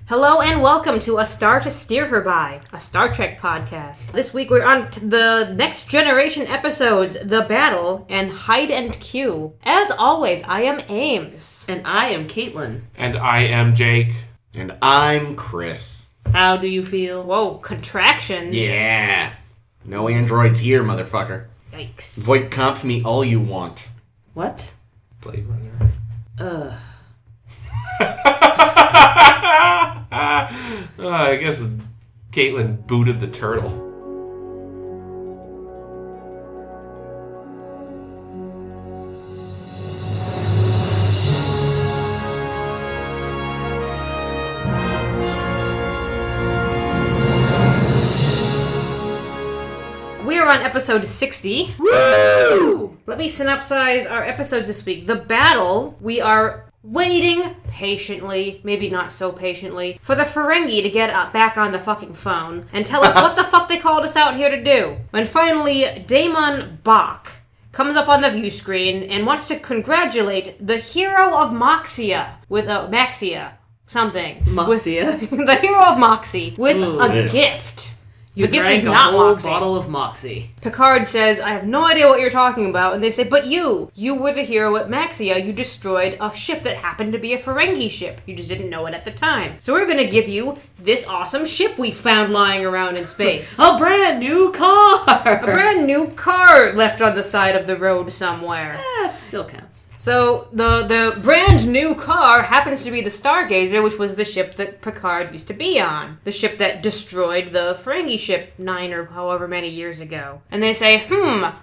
Hello and welcome to A Star to Steer Her By, a Star Trek podcast. This week we're on to the Next Generation episodes, The Battle, and Hide and Q. As always, I am Ames. And I am Caitlin. And I am Jake. And I'm Chris. How do you feel? Whoa, contractions. Yeah. No androids here, motherfucker. Yikes. Void conf me all you want. What? Blade Runner. I guess Caitlin booted the turtle. We are on episode 60. Woo! Let me synopsize our episodes this week. The Battle, we are waiting patiently, maybe not so patiently, for the Ferengi to get back on the fucking phone and tell us what the fuck they called us out here to do. When finally, DaiMon Bach comes up on the view screen and wants to congratulate the hero of Moxia with a Maxia something. Moxia. The hero of Moxie with a gift. You the gift drank is not a whole Moxie. bottle of Moxie. Picard says, I have no idea what you're talking about. And they say, but you were the hero at Maxia. You destroyed a ship that happened to be a Ferengi ship. You just didn't know it at the time. So we're going to give you this awesome ship we found lying around in space. A brand new car! A brand new car left on the side of the road somewhere. It still counts. So the brand new car happens to be the Stargazer, which was the ship that Picard used to be on. The ship that destroyed the Ferengi ship 9 or however many years ago. And they say,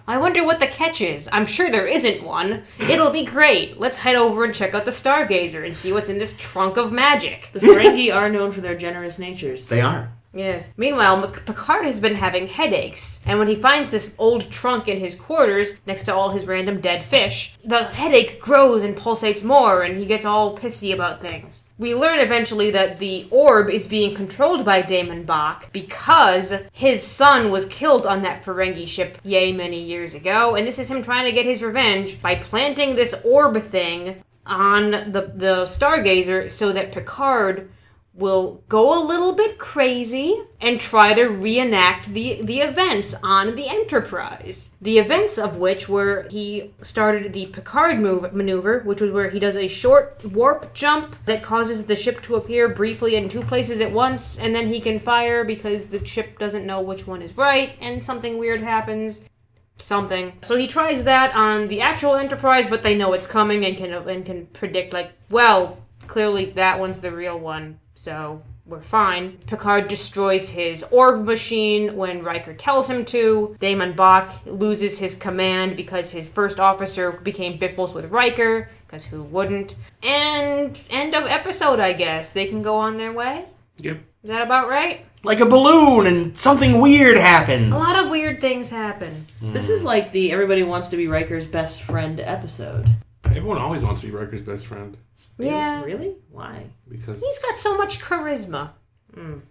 I wonder what the catch is. I'm sure there isn't one. It'll be great. Let's head over and check out the Stargazer and see what's in this trunk of magic. The Ferengi are known for their generous natures. They are. Yes. Meanwhile, Picard has been having headaches, and when he finds this old trunk in his quarters, next to all his random dead fish, the headache grows and pulsates more, and he gets all pissy about things. We learn eventually that the orb is being controlled by DaiMon Bach because his son was killed on that Ferengi ship many years ago, and this is him trying to get his revenge by planting this orb thing on the Stargazer so that Picard will go a little bit crazy and try to reenact the events on the Enterprise. The events of which were he started the Picard maneuver, which was where he does a short warp jump that causes the ship to appear briefly in two places at once, and then he can fire because the ship doesn't know which one is right, and something weird happens. So he tries that on the actual Enterprise, but they know it's coming and can predict, like, well, clearly that one's the real one. So we're fine. Picard destroys his orb machine when Riker tells him to. DaiMon Bach loses his command because his first officer became biffles with Riker, because who wouldn't? And end of episode, I guess. They can go on their way? Yep. Is that about right? Like a balloon and something weird happens. A lot of weird things happen. This is like the Everybody Wants to be Riker's best friend episode. Everyone always wants to be Riker's best friend. Yeah. Really? Why? Because He's got so much charisma.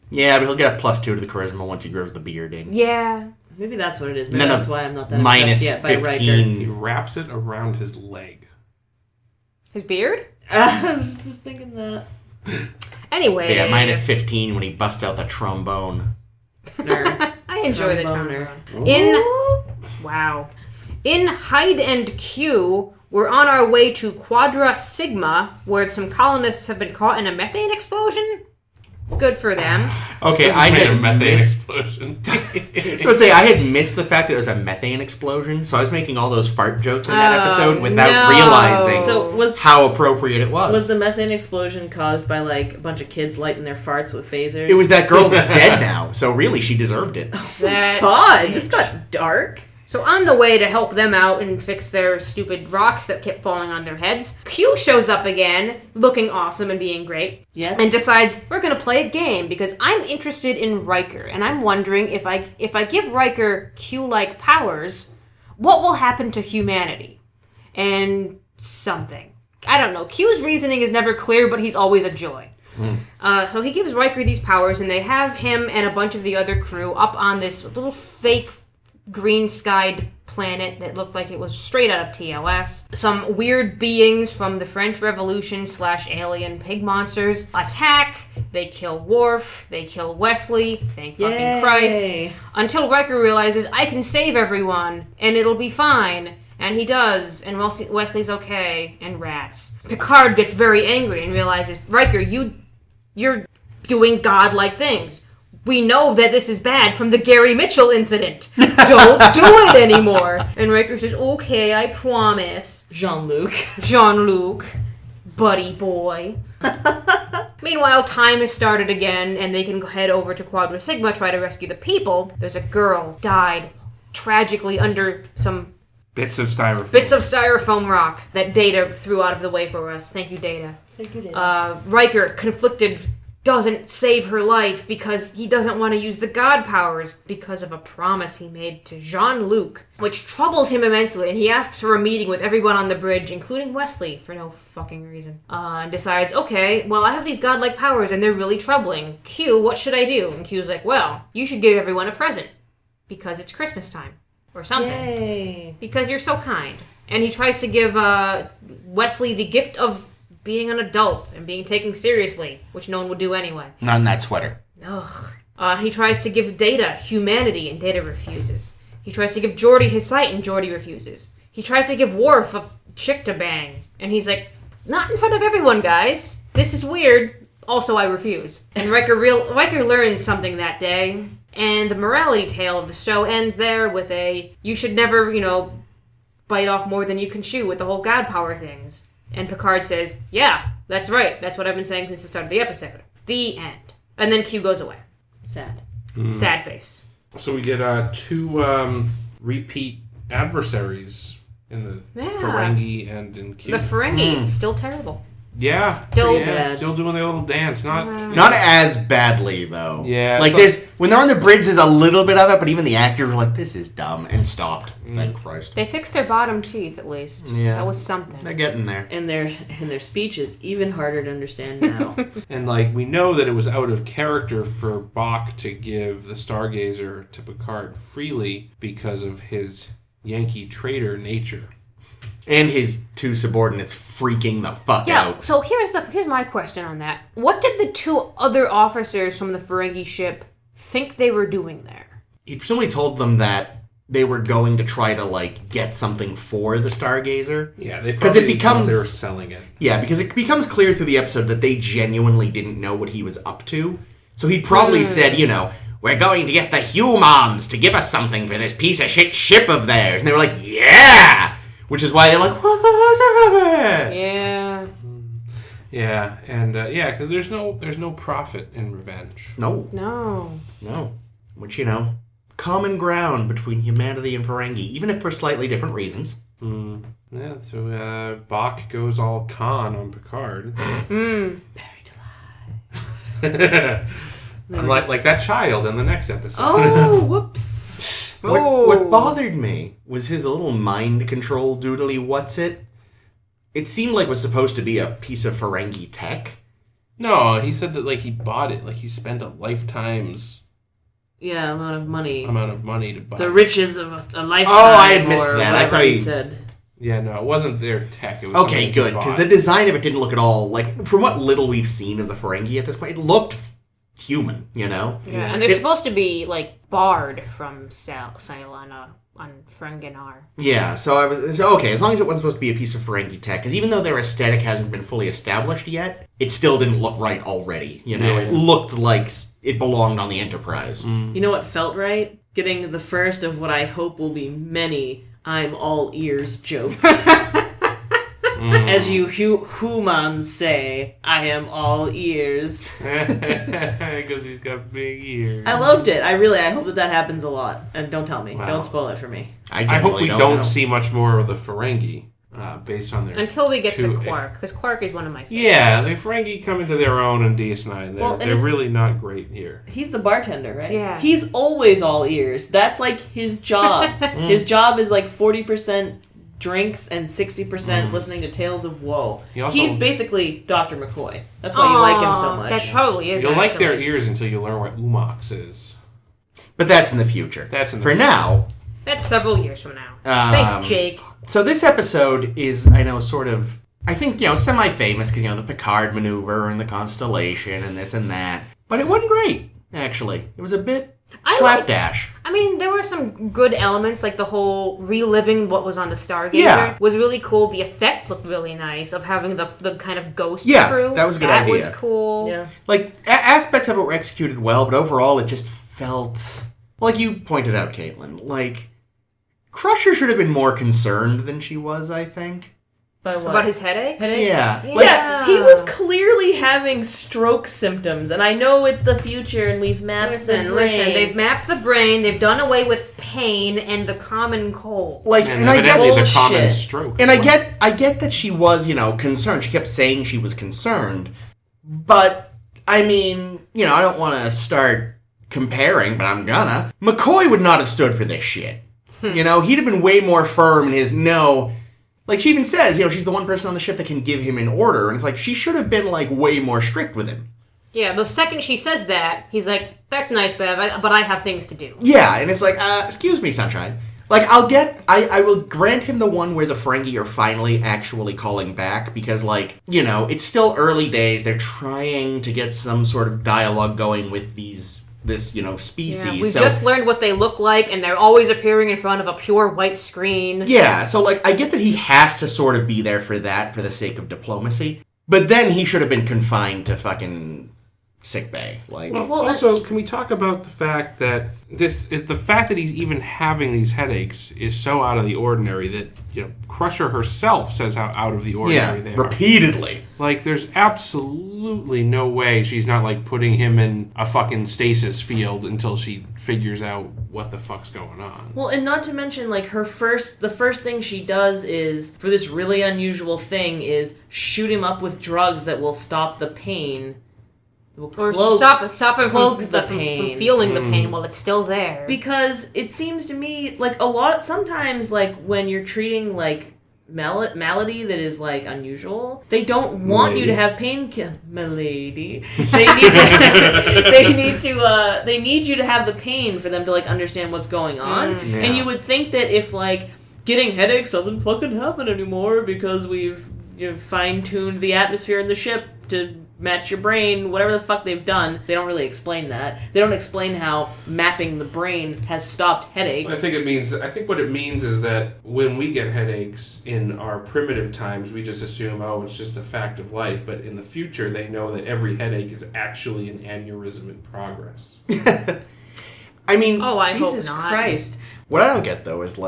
Yeah, but he'll get a +2 to the charisma once he grows the beard in. Yeah. Maybe that's what it is. Maybe And then that's why I'm not that minus impressed yet by Riker. 15. he wraps it around his leg. His beard? I was just thinking that. Anyway. Yeah, minus 15 when he busts out the trombone. Nerd. I enjoy the Tromboner. trombone. In Hide and Q, we're on our way to Quadra Sigma, where some colonists have been caught in a methane explosion. Good for them. Okay, I Made a had methane missed... explosion. I would say I had missed the fact that it was a methane explosion, so I was making all those fart jokes in that episode without realizing how appropriate it was. Was the methane explosion caused by, like, a bunch of kids lighting their farts with phasers? It was that girl that's dead now, so really she deserved it. God, this got dark. So on the way to help them out and fix their stupid rocks that kept falling on their heads, Q shows up again, looking awesome and being great. Yes. And decides, we're going to play a game, because I'm interested in Riker, and I'm wondering if I give Riker Q-like powers, what will happen to humanity? And something. I don't know. Q's reasoning is never clear, but he's always a joy. So he gives Riker these powers, and they have him and a bunch of the other crew up on this little fake green-skied planet that looked like it was straight out of TOS. Some weird beings from the French Revolution / alien pig monsters attack. They kill Worf. They kill Wesley. Thank fucking Christ. Until Riker realizes, I can save everyone, and it'll be fine. And he does, and Wesley's okay, and rats. Picard gets very angry and realizes, Riker, you're doing godlike things. We know that this is bad from the Gary Mitchell incident. Don't do it anymore. And Riker says, okay, I promise. Jean-Luc. Buddy boy. Meanwhile, time has started again, and they can head over to Quadra Sigma, try to rescue the people. There's a girl died tragically under some bits of styrofoam rock that Data threw out of the way for us. Thank you, Data. Riker, conflicted, doesn't save her life because he doesn't want to use the god powers because of a promise he made to Jean-Luc, which troubles him immensely, and he asks for a meeting with everyone on the bridge, including Wesley, for no fucking reason. And decides, okay, well, I have these godlike powers, and they're really troubling. Q, what should I do? And Q's like, well, you should give everyone a present, because it's Christmas time. Or something. Yay. Because you're so kind. And he tries to give Wesley the gift of being an adult and being taken seriously, which no one would do anyway. Not in that sweater. Ugh. He tries to give Data humanity, and Data refuses. He tries to give Geordi his sight, and Geordi refuses. He tries to give Worf a chick to bang, and he's like, not in front of everyone, guys. This is weird. Also, I refuse. And Riker learns something that day. And the morality tale of the show ends there with you should never, bite off more than you can chew with the whole god power things. And Picard says, yeah, that's right. That's what I've been saying since the start of the episode. The end. And then Q goes away. Sad. Sad face. So we get 2 repeat adversaries in the Ferengi and in Q. The Ferengi, still terrible. Yeah, still doing their little dance. Not as badly though. Yeah, like when they're on the bridge, there's a little bit of it, but even the actors were like, "This is dumb," and stopped. Thank Christ. They fixed their bottom teeth at least. Yeah, that was something. They're getting there, and their speech is even harder to understand now. And we know that it was out of character for Bach to give the Stargazer to Picard freely because of his Yankee traitor nature. And his 2 subordinates freaking the fuck out. So here's my question on that. What did the 2 other officers from the Ferengi ship think they were doing there? He presumably told them that they were going to try to get something for the Stargazer. Yeah, they were selling it. Yeah, because it becomes clear through the episode that they genuinely didn't know what he was up to. So he probably said, we're going to get the humans to give us something for this piece of shit ship of theirs. And they were like, yeah! Which is why they're like, what the fuck? Yeah. Yeah, and because there's no profit in revenge. No. Which, common ground between humanity and Ferengi, even if for slightly different reasons. Yeah, so Bach goes all Khan on Picard. Buried alive. Like that child in the next episode. Oh, whoops. What bothered me was his little mind control doodly what's-it. It seemed like it was supposed to be a piece of Ferengi tech. No, he said that he bought it. He spent a lifetime's amount of money to buy the riches of a lifetime. Oh, I had missed that. I thought he said. Yeah, no, it wasn't their tech. It was okay, good, because the design of it didn't look at all from what little we've seen of the Ferengi at this point, it looked human, Yeah, and they're supposed to be barred from Cylon on Ferenginar. Yeah, so I was okay, as long as it wasn't supposed to be a piece of Ferengi tech, because even though their aesthetic hasn't been fully established yet, it still didn't look right already. It looked like it belonged on the Enterprise. You know what felt right? Getting the first of what I hope will be many I'm all ears jokes. As you humans say, I am all ears. Because he's got big ears. I loved it. I hope that happens a lot. And don't tell me. Wow. Don't spoil it for me. I hope we don't see much more of the Ferengi based on their... Until we get to Quark, because Quark is one of my favorites. Yeah, the Ferengi come into their own in DS9. They're really not great here. He's the bartender, right? Yeah. He's always all ears. That's his job. His job is 40%... drinks and 60% listening to Tales of Woe. He's basically Dr. McCoy. That's why you like him so much. That probably is. You'll like their ears until you learn what Umox is. But that's in the future. For now. That's several years from now. Thanks, Jake. So this episode is, I know, sort of I think, semi-famous because, the Picard maneuver and the Constellation and this and that. But it wasn't great, actually. It was a bit slapdash. There were some good elements, like the whole reliving what was on the Stargazer was really cool. The effect looked really nice of having the kind of ghost crew. That was a good idea. That was cool. Yeah. Like, aspects of it were executed well, but overall it just felt... Like you pointed out, Caitlin, like, Crusher should have been more concerned than she was, I think. By what? About his headaches? Yeah. Yeah, he was clearly having stroke symptoms, and I know it's the future, and we've mapped the brain. Listen, they've mapped the brain, they've done away with pain and the common cold. And evidently the common stroke. And I get that she was, concerned. She kept saying she was concerned. But, I don't want to start comparing, but I'm gonna. McCoy would not have stood for this shit. He'd have been way more firm in his no... Like, she even says, she's the one person on the ship that can give him an order. And it's like, she should have been, way more strict with him. Yeah, the second she says that, he's like, that's nice, Bev, but I have things to do. Yeah, and it's like, excuse me, Sunshine. Like, I will grant him the one where the Ferengi are finally actually calling back. Because, it's still early days. They're trying to get some sort of dialogue going with this species. Yeah, we just learned what they look like, and they're always appearing in front of a pure white screen. Yeah, so, I get that he has to sort of be there for that, for the sake of diplomacy. But then he should have been confined to fucking sickbay. Also, can we talk about the fact that the fact that he's even having these headaches is so out of the ordinary that Crusher herself says how out of the ordinary they are. Repeatedly. There's absolutely no way she's not putting him in a fucking stasis field until she figures out what the fuck's going on. Well, and not to mention the first thing she does is, for this really unusual thing, is shoot him up with drugs that will stop the pain. Or stop him from feeling the Mm. pain while it's still there. Because it seems to me sometimes when you're treating malady that is unusual, they don't want you to have pain. Malady, they need you to have the pain for them to understand what's going on. And you would think that if getting headaches doesn't fucking happen anymore because we've fine-tuned the atmosphere in the ship to match your brain, whatever the fuck they've done. They don't really explain that. They don't explain how mapping the brain has stopped headaches. I think what it means is that when we get headaches in our primitive times, we just assume, it's just a fact of life. But in the future, they know that every headache is actually an aneurysm in progress. I Jesus hope not. Christ. What I don't get, though, is,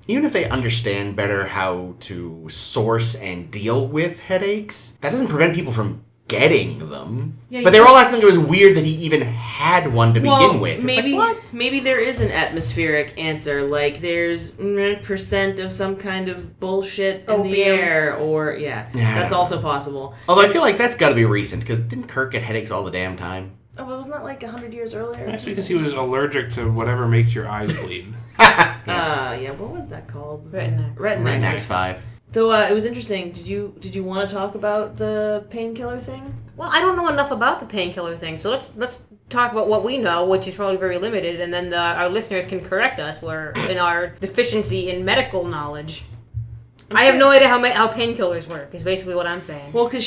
even if they understand better how to source and deal with headaches, that doesn't prevent people from getting them. Yeah, but they were all acting like it was weird that he even had one to begin with. Maybe there is an atmospheric answer. There's percent of some kind of bullshit in the air, or that's also possible. Although I feel like that's got to be recent, because didn't Kirk get headaches all the damn time? Oh, but wasn't that 100 years earlier? That's because he was allergic to whatever makes your eyes bleed. What was that called? Retinax 5. Though it was interesting. Did you want to talk about the painkiller thing? Well, I don't know enough about the painkiller thing, so let's talk about what we know, which is probably very limited, and then our listeners can correct us in our deficiency in medical knowledge. I have no idea how painkillers work, is basically what I'm saying. Well, because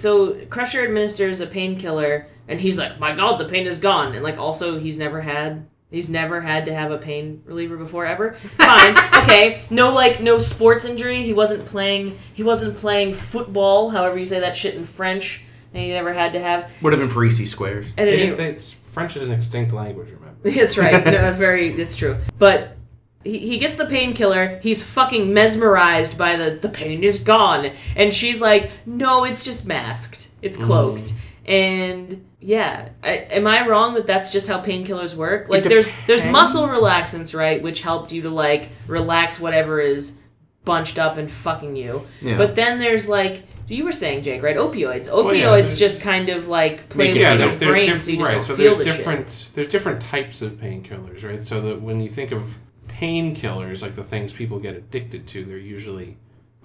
so Crusher administers a painkiller, and he's like, my god, the pain is gone. And also he's never had to have a pain reliever before ever. Fine. Okay. No sports injury. He wasn't playing football, however you say that shit in French. And he never had to have. Would have been Parisi squares. French is an extinct language, remember? That's right. It's true. But he gets the painkiller. He's fucking mesmerized by the pain is gone. And she's like, no, it's just masked. It's cloaked. And am I wrong that that's just how painkillers work? There's muscle relaxants, right, which helped you to relax whatever is bunched up and fucking you. Yeah. But then there's you were saying, Jake, right? Opioids just kind of play with your brain so you just don't feel the shit. There's different types of painkillers, right? So that when you think of painkillers, the things people get addicted to, they're usually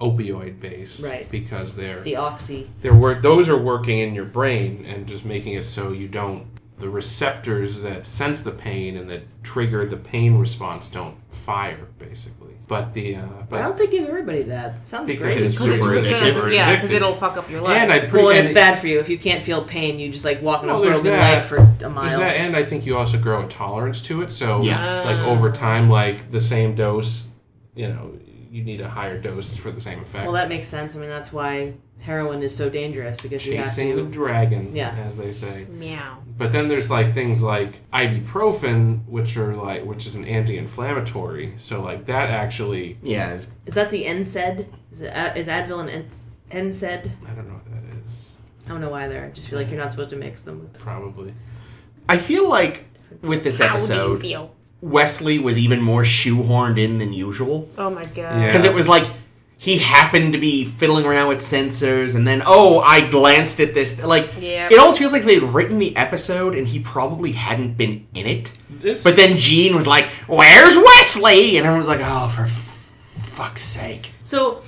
opioid based, right? Because they're the oxy. Those are working in your brain and just making it so the receptors that sense the pain and that trigger the pain response don't fire, basically. But Why don't they give everybody that? Sounds because great. it's super addictive. Yeah, because it'll fuck up your life. And it's bad for you. If you can't feel pain, you just like walk on a broken leg for a mile. There's that, and I think you also grow a tolerance to it. So, Yeah. like over time, like the same dose, you need a higher dose for the same effect. Well, that makes sense. I mean, that's why heroin is so dangerous, because you have Chasing to... the dragon, Yeah. as they say. Meow. But then there's like things like ibuprofen, which is an anti-inflammatory. So like that actually, Yeah. Is that the NSAID? Is Advil an NSAID? I don't know what that is. I don't know either. I just feel like you're not supposed to mix them. Probably. I feel like with this How do you episode, feel? Wesley was even more shoehorned in than usual. Oh my god. Yeah. Because it was like he happened to be fiddling around with sensors, and then, I glanced at this. Like, Yeah. it almost feels like they'd written the episode, and he probably hadn't been in it. This, But then Gene was like, "Where's Wesley?" And everyone was like, "Oh, for fuck's sake." So,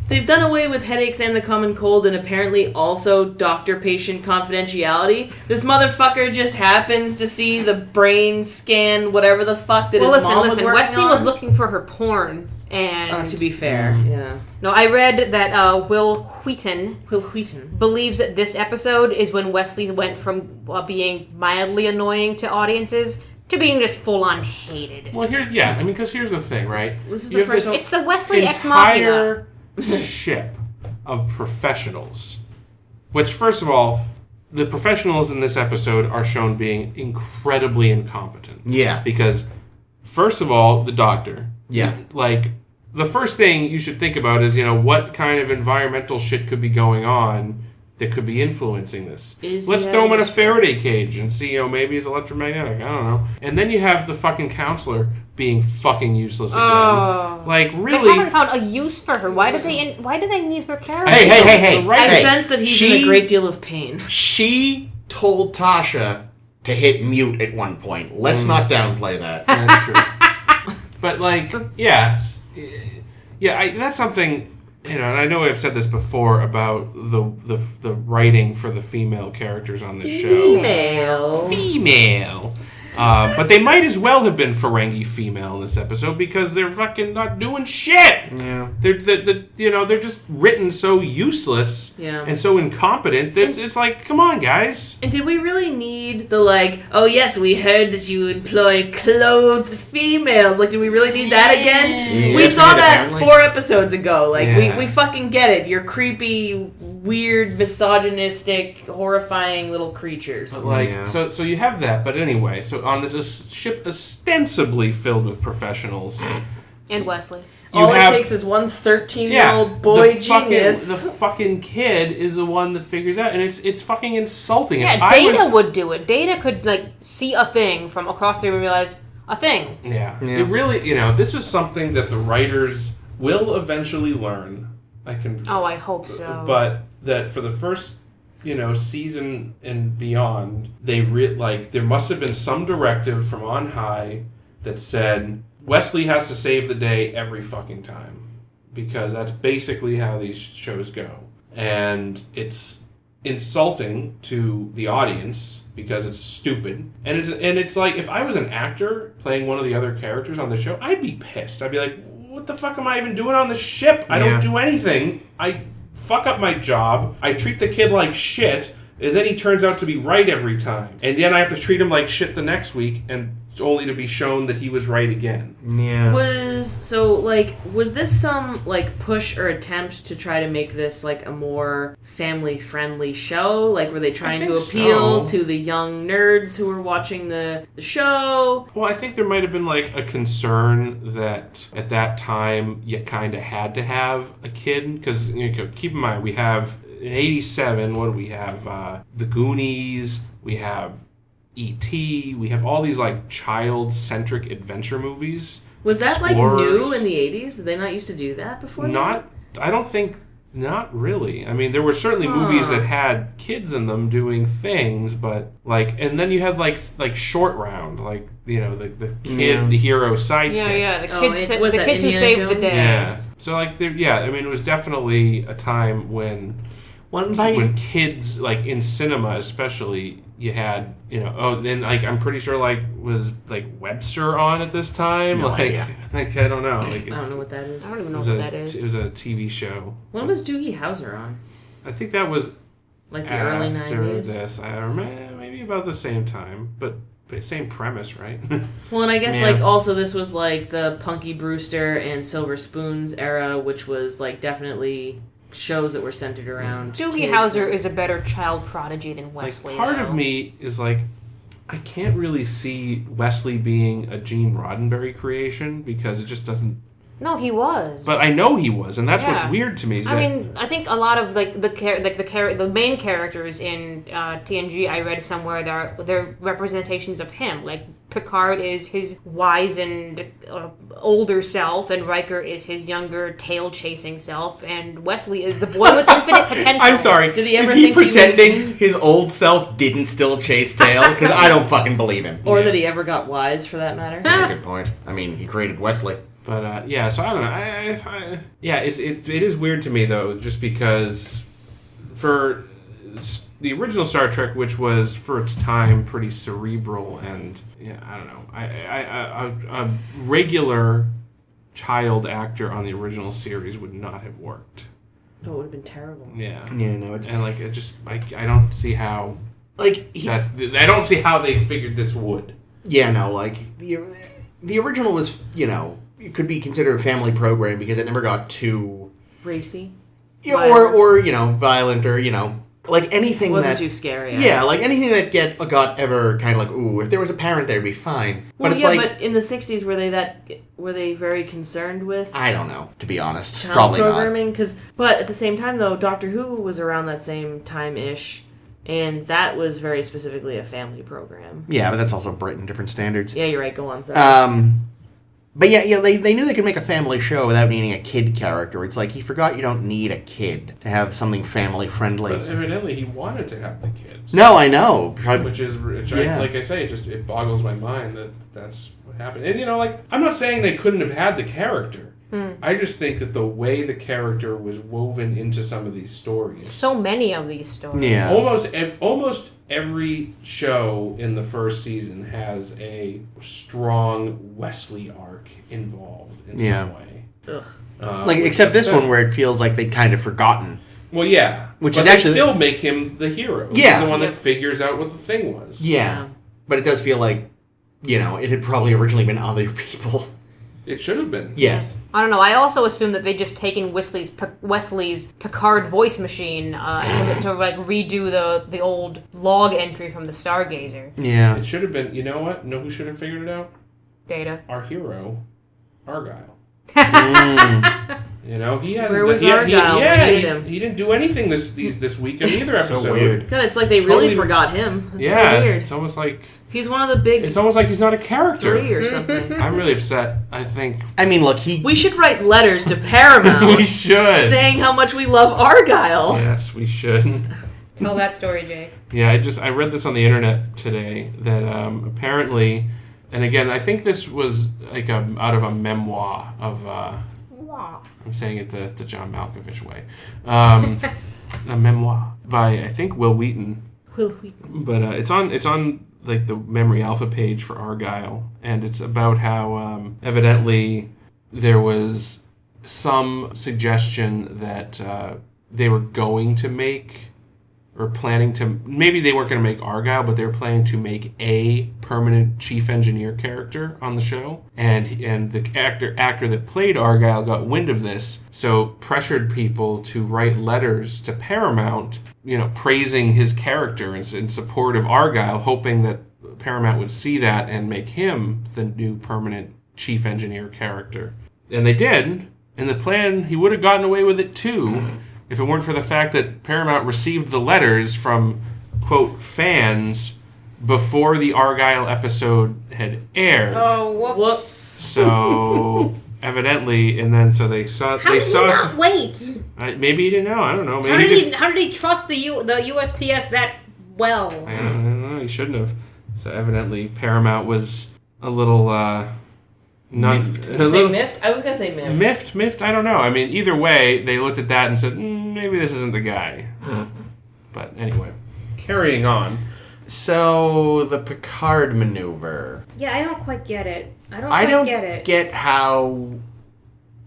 they've done away with headaches and the common cold, and apparently also doctor-patient confidentiality. This motherfucker just happens to see the brain scan, whatever the fuck that his mom was working Wesley on. was looking for her porn, and... to be fair, yeah. No, I read that Will Wheaton Will Wheaton. believes that this episode is when Wesley went from being mildly annoying to audiences to being just full-on hated. well, because here's the thing, right? This is You the have this first... It's the Wesley Ex Machina. ship of professionals. Which, first of all, the professionals in this episode are shown being incredibly incompetent. Yeah. Because, first of all, the doctor. Yeah. Like, the first thing you should think about is, what kind of environmental shit could be going on that could be influencing this. Let's throw him in a Faraday cage and see, maybe it's electromagnetic. I don't know. And then you have the fucking counselor being fucking useless again. Oh. Like, They really... haven't found a use for her. Why do they need her character? Hey. The right- I Hey, sense that he's in a great deal of pain. She told Tasha to hit mute at one point. Let's not downplay that. That's true. But, like, that's something... and I know I've said this before about the writing for the female characters on this show. Female. But they might as well have been Ferengi female in this episode because they're fucking not doing shit. Yeah. They're just written so useless and so incompetent that it's like, come on, guys. And did we really need the oh yes, we heard that you employ clothed females. Like, did we really need that again? We Yes, saw we did, that apparently. 4 episodes ago. Like, Yeah. we fucking get it. You're creepy, weird, misogynistic, horrifying little creatures. But like, Yeah. so you have that. But anyway, so on this ship ostensibly filled with professionals, And Wesley. All it takes is one 13-year-old boy genius. The fucking kid is the one that figures out, and it's fucking insulting. Yeah, If I Data was- would do it. Data could, see a thing from across the room and realize, a thing. Yeah. It really, this is something that the writers will eventually learn. Oh, I hope so. But that for the first, season and beyond, there must have been some directive from on high that said Wesley has to save the day every fucking time, because that's basically how these shows go, and it's insulting to the audience because it's stupid, and it's like, if I was an actor playing one of the other characters on the show, I'd be pissed. I'd be like, what the fuck am I even doing on the ship? I don't do anything. I fuck up my job. I treat the kid like shit, and then he turns out to be right every time, and then I have to treat him like shit the next week, and only to be shown that he was right again. Yeah. Was this some push or attempt to try to make this a more family friendly show? Were they trying to appeal to the young nerds who were watching the show? Well, I think there might have been a concern that at that time you kind of had to have a kid, because keep in mind, we have in '87, what do we have? The Goonies, we have E.T., we have all these child-centric adventure movies. Was that Explorers. new in the 80s? Did they not used to do that before? I don't think, not really. I mean, there were certainly movies that had kids in them doing things, but and then you had Short Round, the kid, the hero sidekick. Yeah, the kids, was the that kids who Indiana saved the Jones? day. Yeah. So it was definitely a time when when kids, like, in cinema especially, you had, then, like, I'm pretty sure, like, was, like, Webster on at this time? No like, idea. like, I don't know. Like, I don't know what that I is. don't even know what that is. It was a TV show. When was Doogie Howser on? I think that was Like the early after 90s? this. I remember, maybe about the same time, but same premise, right? Well, and I guess, Man. like, also this was, like, the Punky Brewster and Silver Spoons era, which was, like, definitely shows that were centered around Doogie kids. Howser is a better child prodigy than Wesley. Like, part though. of me is like, I can't really see Wesley being a Gene Roddenberry creation because it just doesn't. No, he was. But I know he was, and that's Yeah. what's weird to me. Is I mean, I think a lot of like the main characters in TNG, I read somewhere they're representations of him. Like Picard is his wizened older self, and Riker is his younger tail chasing self, and Wesley is the boy with infinite potential. I'm sorry. Did he ever is he think he was- pretending his old self didn't still chase tail? Because I don't fucking believe him. Or that he ever got wise, for that matter. Yeah, good point. I mean, he created Wesley. But yeah, so I don't know. It is weird to me though, just because for the original Star Trek, which was for its time pretty cerebral, and I don't know, a regular child actor on the original series would not have worked. Oh, it would have been terrible. Yeah. Yeah, no, it's And like I don't see how like I don't see how they figured this would. yeah, no, like the original was it could be considered a family program because it never got too Racy. or violent or like anything It wasn't that too scary. yeah, like anything that got ever kind of like ooh, if there was a parent there, it'd be fine. Well, But it's yeah, like but in the 60s, were they very concerned with I don't know, to be honest, child probably not. programming? But at the same time, though, Doctor Who was around that same time-ish, and that was very specifically a family program. Yeah, but that's also Britain, different standards. Yeah, you're right. Go on, sorry. But yeah, they knew they could make a family show without needing a kid character. It's like he forgot you don't need a kid to have something family friendly. But evidently he wanted to have the kids. No, I know. Which like I say, it boggles my mind that that's what happened. And like, I'm not saying they couldn't have had the character. I just think that the way the character was woven into some of these stories. So many of these stories. Yeah. Almost every show in the first season has a strong Wesley arc involved in some way. Ugh. Like except this one where it feels like they'd kind of forgotten. Well, yeah, Which but is they actually still make him the hero. Yeah. He's the one that figures out what the thing was. Yeah. But it does feel like it had probably originally been other people. It should have been. Yes. I don't know. I also assume that they just taken Wesley's Picard voice machine to like redo the old log entry from the Stargazer. Yeah. It should have been. You know what? Know who should have figured it out? Data. Our hero, Argyle. Mm. He hasn't. Where was he, Argyle? He didn't do anything this week in either So episode. weird. God, it's like they Totally- really forgot him. It's Yeah, so weird. it's almost like He's one of the big it's almost like he's not a character. 3 or something. I'm really upset. I think I mean, look, We should write letters to Paramount we should. saying how much we love Argyle. Yes, we should. Tell that story, Jake. Yeah, I read this on the internet today that apparently, and again, I think this was like out of a memoir of. I'm saying it the John Malkovich way. A memoir by I think Will Wheaton. But it's on like the Memory Alpha page for Argyle, and it's about how evidently there was some suggestion that they were going to make or planning to, maybe they weren't going to make Argyle, but they were planning to make a permanent chief engineer character on the show. And the actor that played Argyle got wind of this, so pressured people to write letters to Paramount, praising his character in support of Argyle, hoping that Paramount would see that and make him the new permanent chief engineer character. And they did, and the plan, he would have gotten away with it too, if it weren't for the fact that Paramount received the letters from, quote, fans before the Argyle episode had aired. Oh, whoops. So, evidently, and then so they saw... How did he not wait? Maybe he didn't know, I don't know. How Maybe did he trust the USPS that well? I don't know, he shouldn't have. So evidently Paramount was a little Miffed. Did you say miffed? I was going to say miffed. Miffed, I don't know. I mean, either way, they looked at that and said, maybe this isn't the guy. But anyway, carrying on. So, the Picard maneuver. Yeah, I don't quite get it. I don't get it. get how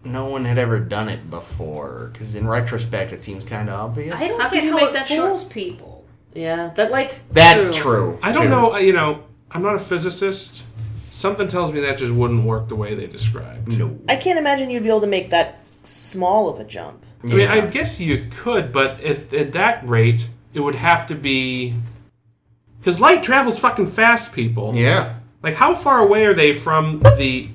no one had ever done it before. Because in retrospect, it seems kind of obvious. I don't How get can you how make it that fools people. Yeah, that's Like, That true. I don't know, I'm not a physicist. Something tells me that just wouldn't work the way they described. No. I can't imagine you'd be able to make that small of a jump. I mean, I guess you could, but if at that rate, it would have to be... Because light travels fucking fast, people. Yeah. Like, how far away are they from the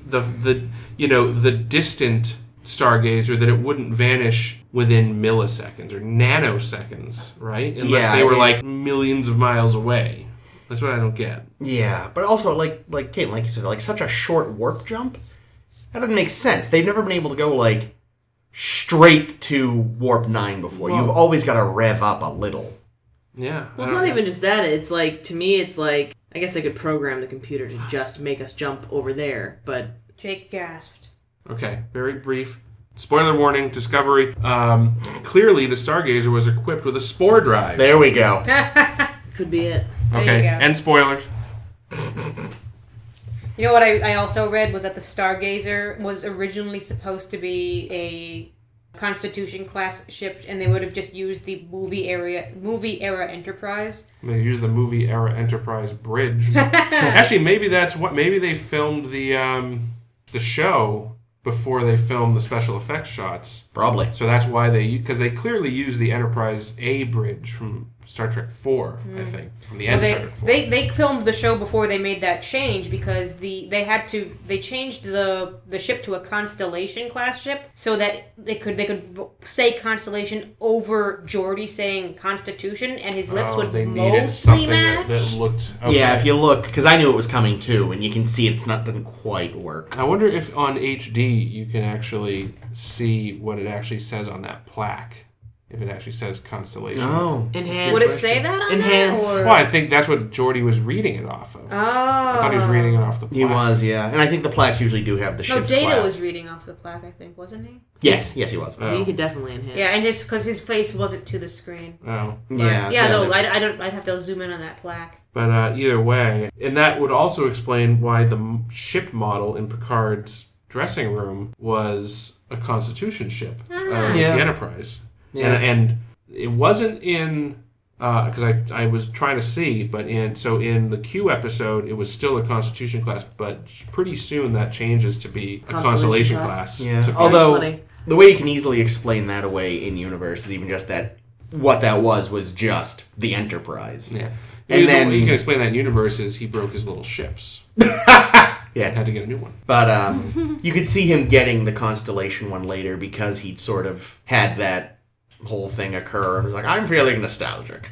distant stargazer that it wouldn't vanish within milliseconds or nanoseconds, right? Unless they were, like, millions of miles away. That's what I don't get. Yeah, but also, like Kate, like you said, like, such a short warp jump? That doesn't make sense. They've never been able to go, like, straight to warp 9 before. Well, you've always got to rev up a little. Yeah. Well, it's not even just that. It's like, to me, it's like, I guess they could program the computer to just make us jump over there, but... Jake gasped. Okay, very brief. Spoiler warning, Discovery. Clearly, the Stargazer was equipped with a spore drive. There we go. Could be it. Okay, you go. and spoilers. You know what I also read was that the Stargazer was originally supposed to be a Constitution class ship, and they would have just used the movie era Enterprise. They used the movie era Enterprise bridge. Actually, maybe that's what. Maybe they filmed the show before they filmed the special effects shots. Probably. So that's why because they clearly used the Enterprise A bridge from Star Trek 4, I think, from the end of Star Trek 4. They filmed the show before they made that change because they changed the ship to a Constellation class ship so that they could say Constellation over Geordi saying Constitution, and his lips would they needed mostly something match. that looked. Okay. Yeah, if you look, because I knew it was coming too, and you can see doesn't quite work. I wonder if on HD you can actually see what it actually says on that plaque. If it actually says Constellation. Oh. Enhance. Would it say that on Enhance. that? Or? Well, I think that's what Geordi was reading it off of. Oh. I thought he was reading it off the plaque. He was, yeah. And I think the plaques usually do have the No, ship's Data class. was reading off the plaque, I think, wasn't he? Yes, he was. Oh. He could definitely enhance. Yeah, and because his face wasn't to the screen. Oh. Yeah. Yeah, no, I'd have to zoom in on that plaque. But either way, and that would also explain why the ship model in Picard's dressing room was a Constitution ship, the Enterprise. Yeah. And it wasn't in because I was trying to see, but in the Q episode, it was still a Constitution class, but pretty soon that changes to be a Constellation class. Yeah. To be- Although the way you can easily explain that away in universe is even just that what that was just the Enterprise. yeah. And The then way you can explain that in universe is he broke his little ships. Yes. Had to get a new one. But you could see him getting the Constellation one later because he'd sort of had that whole thing occur and was like, I'm feeling nostalgic.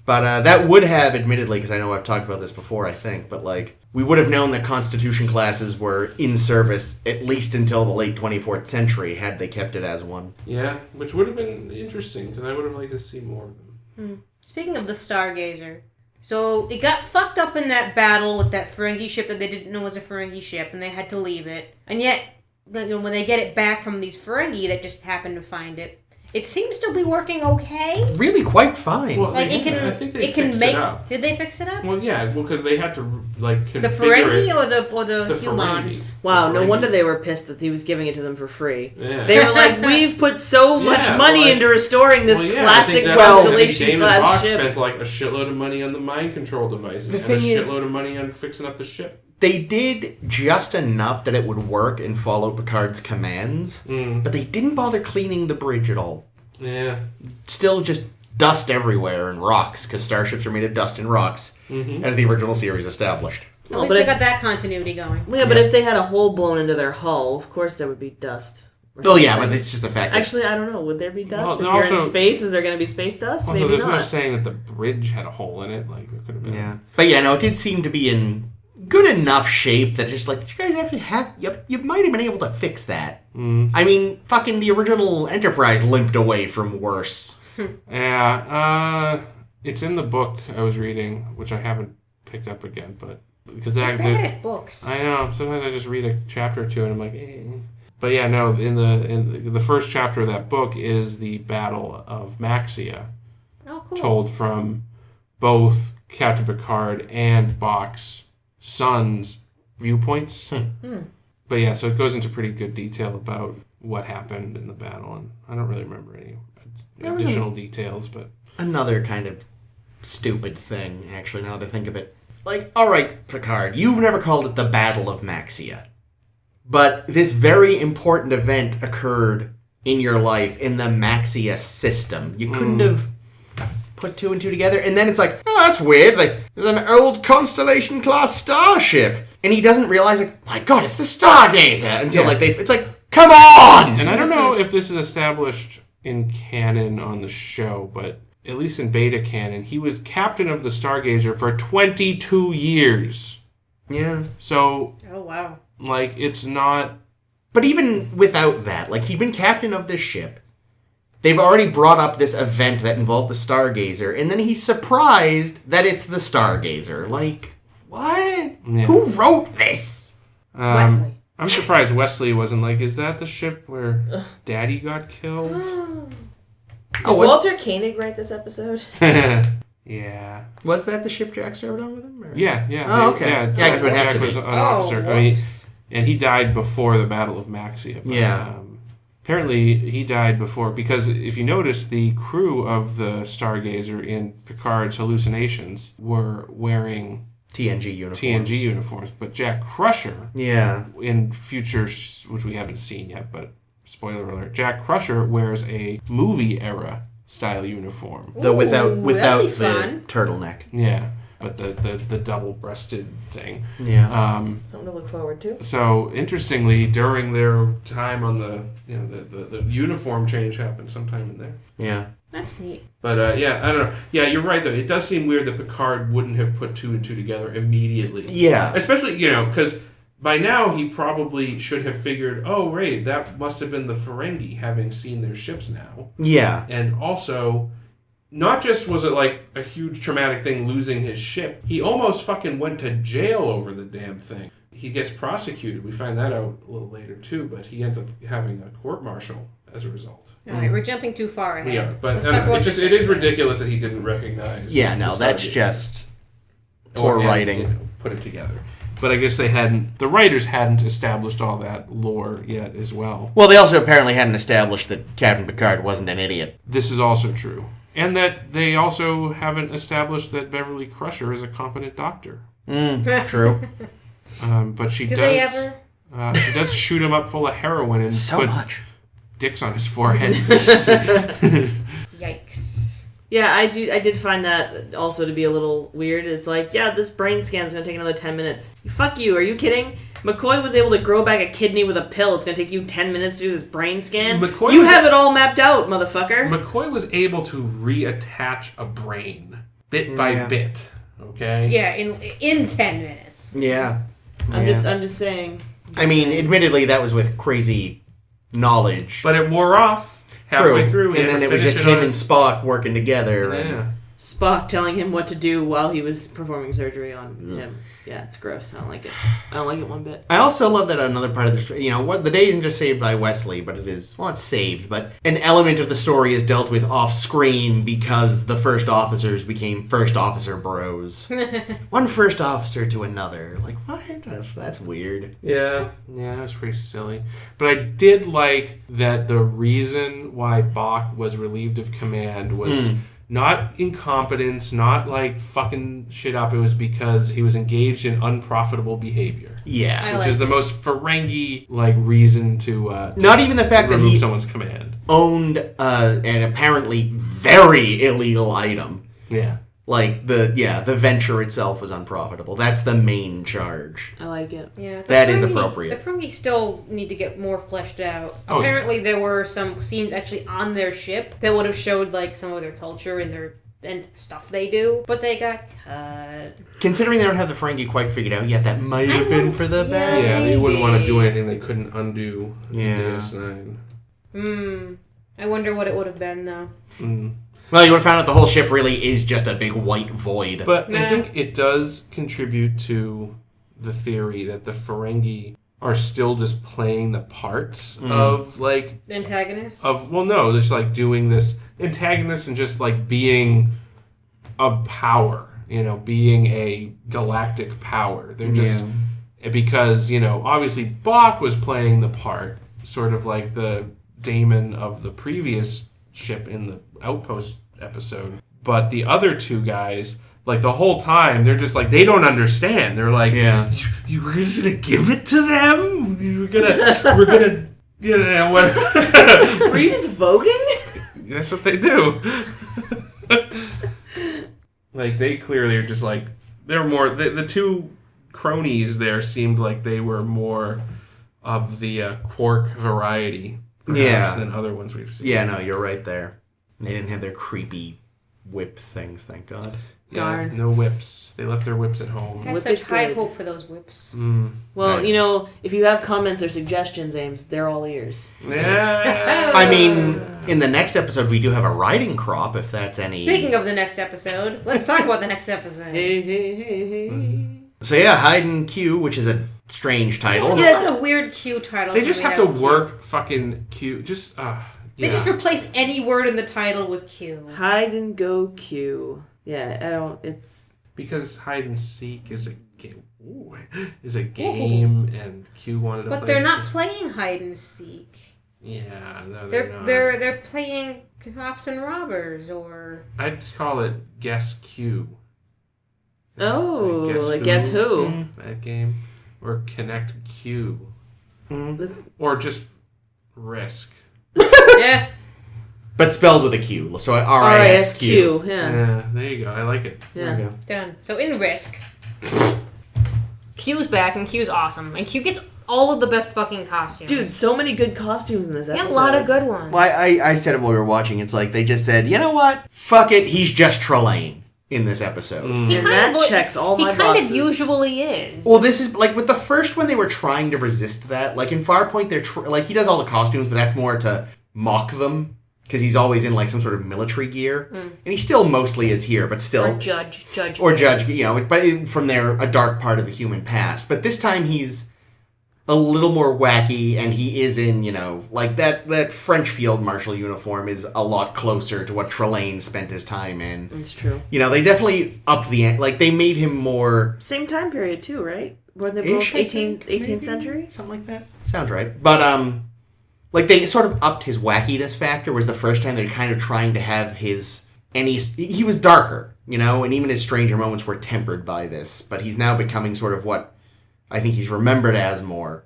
But that would have, admittedly, because I know I've talked about this before, I think, but like, we would have known that Constitution classes were in service at least until the late 24th century, had they kept it as one. Yeah, which would have been interesting, because I would have liked to see more of them. Speaking of the Stargazer, so it got fucked up in that battle with that Ferengi ship that they didn't know was a Ferengi ship, and they had to leave it. And yet, when they get it back from these Ferengi that just happened to find it, it seems to be working okay. Really quite fine. Well, Like I it can think they fixed it up. Did they fix it up? Well, yeah, because they had to like configure The Ferengi it. or the The humans? Ferengi. Wow, The no Ferengi. wonder they were pissed that he was giving it to them for free. Yeah. They were like, we've put so much Yeah, money well, into restoring this Well, yeah, I classic think that's- Constellation I think Damon class Bach ship. spent like a shitload of money on the mind control devices The and a thing is- shitload of money on fixing up the ship. They did just enough that it would work and follow Picard's commands, but they didn't bother cleaning the bridge at all. Yeah. Still just dust everywhere and rocks, because starships are made of dust and rocks, as the original series established. At least but they if- got that continuity going. Yeah, but if they had a hole blown into their hull, of course there would be dust. or Well, yeah, something. but it's just the fact that... Actually, I don't know. Would there be dust? Well, if you're in also- space, is there going to be space dust? Although Maybe there's no not. saying that the bridge had a hole in it. Like, it could have been. Yeah. But yeah, no, it did seem to be in good enough shape that just like, did you guys actually have... You might have been able to fix that. I mean, fucking the original Enterprise limped away from worse. Yeah. It's in the book I was reading, which I haven't picked up again, but Because They're bad at books. I know. Sometimes I just read a chapter or two and I'm like, eh. But yeah, no. In the first chapter of that book is the Battle of Maxia, Oh, cool. told from both Captain Picard and Bach's son's viewpoints. But yeah, so it goes into pretty good detail about what happened in the battle, and I don't really remember any additional details, but Another kind of stupid thing, actually, now that I think of it. Like, alright, Picard, you've never called it the Battle of Maxia. But this very important event occurred in your life in the Maxia system. You couldn't have put two and two together. And then it's like, oh, that's weird. Like, there's an old Constellation-class starship. And he doesn't realize, like, my God, it's the Stargazer. Until, it's like, come on! And I don't know if this is established in canon on the show, but at least in beta canon, he was captain of the Stargazer for 22 years. Yeah. So, Oh, wow. like, it's not... But even without that, like, he'd been captain of this ship. They've already brought up this event that involved the Stargazer, and then he's surprised that it's the Stargazer. Like, what? Yeah. Who wrote this? Wesley. I'm surprised Wesley wasn't like, is that the ship where Daddy got killed? Did Walter Koenig write this episode? Yeah. Was that the ship Jack served on with him? Or? Yeah. Oh, okay. Yeah, Yeah, 'cause it would have Jack to was be. an officer. I mean, whoops. and he died before the Battle of Maxia. But, Yeah. Apparently, he died before, because if you notice, the crew of the Stargazer in Picard's hallucinations were wearing TNG uniforms. TNG uniforms, but Jack Crusher, Yeah. in future, which we haven't seen yet, but spoiler alert, Jack Crusher wears a movie era style uniform. Though without Ooh, that'd be the fun. turtleneck. Yeah, but the double-breasted thing. Yeah. Something to look forward to. So interestingly, during their time on the uniform change happened sometime in there. Yeah. That's neat. But yeah, I don't know. Yeah, you're right though. It does seem weird that Picard wouldn't have put two and two together immediately. Yeah. Especially, because by now he probably should have figured, oh, right, that must have been the Ferengi, having seen their ships now. Yeah. And also, not just was it like a huge traumatic thing losing his ship, he almost fucking went to jail over the damn thing. He gets prosecuted. We find that out a little later too, but he ends up having a court-martial as a result. All right, we're jumping too far ahead. We are, but Let's talk about it is ridiculous that he didn't recognize. Yeah, no, the that's Stargazer. just poor writing. Put it together. But I guess the writers hadn't established all that lore yet as well. Well, they also apparently hadn't established that Captain Picard wasn't an idiot. This is also true. And that they also haven't established that Beverly Crusher is a competent doctor. True. But she Do does. they ever? She does shoot him up full of heroin and So put much. dicks on his forehead. Yikes. Yeah, I did find that also to be a little weird. It's like, yeah, this brain scan's gonna take another 10 minutes. Fuck you, are you kidding? McCoy was able to grow back a kidney with a pill. It's gonna take you 10 minutes to do this brain scan? McCoy You was- have it all mapped out, motherfucker. McCoy was able to reattach a brain bit by bit. Okay. Yeah, in 10 minutes. Yeah. I'm just saying. I mean, admittedly, that was with crazy knowledge. But it wore off halfway through. And then it was just him and Spock working together. Yeah. Spock telling him what to do while he was performing surgery on him. Yeah, it's gross. I don't like it. I don't like it one bit. I also love that another part of the story, what the day isn't just saved by Wesley, but it is, well, it's saved, but an element of the story is dealt with off screen because the first officers became first officer bros. One first officer to another. Like, what? That's weird. Yeah, that was pretty silly. But I did like that the reason why Bach was relieved of command was not incompetence, not like fucking shit up. It was because he was engaged in unprofitable behavior. Yeah. Which is the most Ferengi reason to Not even the fact that remove he someone's command. owned an apparently very illegal item. Yeah. Like, the venture itself was unprofitable. That's the main charge. I like it. Yeah, That is appropriate. The Ferengi still need to get more fleshed out. Oh, Apparently, there were some scenes actually on their ship that would have showed some of their culture and stuff they do, but they got cut. Considering they don't have the Ferengi quite figured out yet, that might have been for the best. Yeah, they wouldn't want to do maybe. anything they couldn't undo in Yeah. DS9. I wonder what it would have been, though. Well, you would have found out the whole ship really is just a big white void. But I Nah. think it does contribute to the theory that the Ferengi are still just playing the parts of, like... Antagonists? No, just, like, doing this antagonist and just, like, being a power, being a galactic power. They're just... Because, obviously Bach was playing the part, sort of like the DaiMon of the previous ship in the Outpost episode. But the other two guys... Like, the whole time, they're just like, they don't understand. They're like, you were just going to give it to them? We're going to, what? Were you just voguing? That's what they do. Like, they clearly are just like, they're more, the two cronies there seemed like they were more of the quark variety, perhaps, than other ones we've seen. Yeah, no, you're right there. They didn't have their creepy whip things, thank God. Darn. Yeah, no whips. They left their whips at home. I had such high hope for those whips. Well, if you have comments or suggestions, Ames, they're all ears. Yeah. I mean, in the next episode, we do have a riding crop, if that's any... Speaking of the next episode, let's talk about the next episode. Hey. So yeah, Hide and Q, which is a strange title. Yeah, that's a weird Q title. They just have to work fucking Q. Just, They just replace any word in the title with Q. Hide and go Q. Yeah, it's... Because hide and seek is a game. And Q wanted to play. But they're not playing hide and seek. Yeah, no, they're playing cops and robbers, or... I'd call it Guess Q. Guess who? That game. Or Connect Q. Or just Risk. Yeah. But spelled with a Q, so R-I-S-Q. Yeah, there you go. I like it. Yeah. There you go. Done. So in Risk, Q's back, and Q's awesome. And Q gets all of the best fucking costumes. Dude, so many good costumes in this episode. Yeah, a lot of good ones. Well, I said it while we were watching. It's like they just said, you know what? Fuck it. He's just Trelane in this episode. And that checks all my boxes. He kind of usually is. Well, this is, like, with the first one, they were trying to resist that. Like, in Farpoint, they're, he does all the costumes, but that's more to mock them. Because he's always in, like, some sort of military gear. And he still mostly is here, but still... Or judge. Or judge, but from a dark part of the human past. But this time he's a little more wacky, and he is in, like, that French field marshal uniform is a lot closer to what Trelane spent his time in. It's true. They definitely upped the... Like, they made him more... Same time period, too, right? Weren't they both 18th century? Something like that. Sounds right. But, like, they sort of upped his wackiness factor, was the first time they're kind of trying to have his... And he was darker, and even his stranger moments were tempered by this. But he's now becoming sort of what I think he's remembered as more.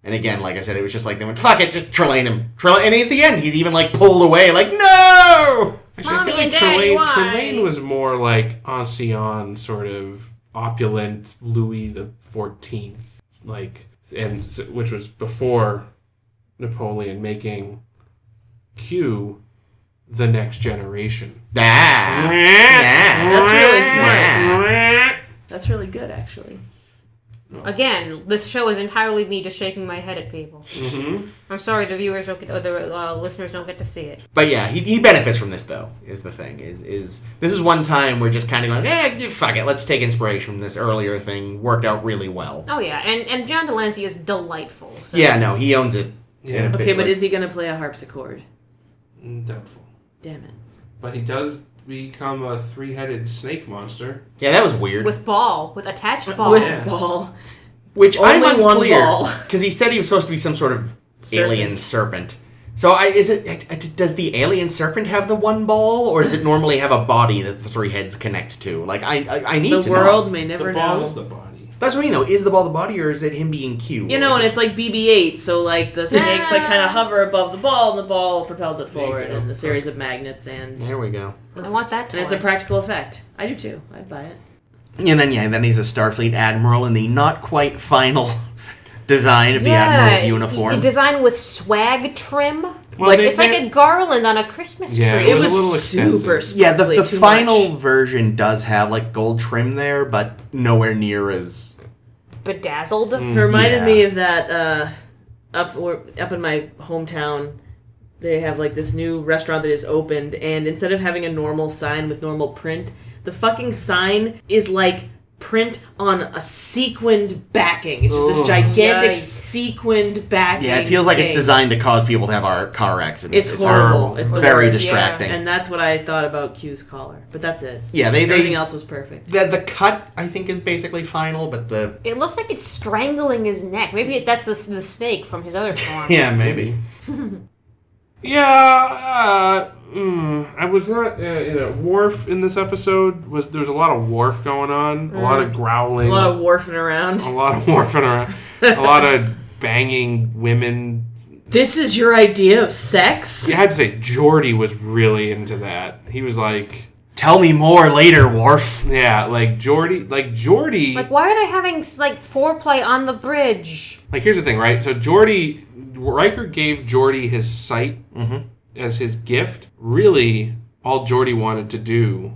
And again, like I said, it was just like they went, fuck it, just Trelane him. And at the end, he's even, like, pulled away, like, no! Actually, Mommy I feel and like Daddy, why? Trelane was more like ancien, sort of opulent Louis the 14th, like, and which was before Napoleon making Q the next generation. That's really smart. That's really good, actually. Again, this show is entirely me just shaking my head at people. I'm sorry, the viewers don't get, or the listeners don't get to see it. But yeah, he benefits from this, though, is the thing. Is this is one time we're just kind of going, fuck it, let's take inspiration from this earlier thing. Worked out really well. Oh yeah, and John Delancey is delightful. So. Yeah, no, he owns it. Yeah. Okay, but is he going to play a harpsichord? Doubtful. Damn it. But he does become a three-headed snake monster. Yeah, that was weird. With attached ball. With ball. Which Only I'm one unclear, ball. because he said he was supposed to be some sort of Serpent. alien serpent. So does the alien serpent have the one ball, or does it normally have a body that the three heads connect to? Like, I need to know. The world may never The ball know. is the body. That's what I mean, though. Is the ball the body, or is it him being Q? And it's like BB-8, so like the snakes like kind of hover above the ball, and the ball propels it forward in a series of magnets, and There we go. I want that toy. it's a practical effect. I do too. I'd buy it. And then he's a Starfleet admiral in the not quite final design of the admiral's uniform. Designed with swag trim. Well, It's like a garland on a Christmas tree. Yeah, It was a little expensive. super Yeah, the sparkly, too final much. version does have, like, gold trim there, but nowhere near as... Bedazzled. It reminded Yeah. me of that up in my hometown. They have like this new restaurant that is opened, and instead of having a normal sign with normal print, the fucking sign is like print on a sequined backing. It's just this gigantic sequined backing. Yeah, it feels like it's designed to cause people to have car accidents. It's horrible. It's very distracting. And that's what I thought about Q's collar. But that's it. Yeah, everything else was perfect. The cut, I think, is basically final, but It looks like it's strangling his neck. Maybe that's the snake from his other form. Yeah, maybe. I was not in a Worf in this episode. There was a lot of Worf going on, a lot of growling, a lot of Worfing around, a lot of banging women. This is your idea of sex? You had to say Geordi was really into that. He was like, "Tell me more later, Worf." Yeah, like Geordi. Like, why are they having like foreplay on the bridge? Like, here's the thing, right? So Riker gave Geordi his sight as his gift. Really, all Geordi wanted to do,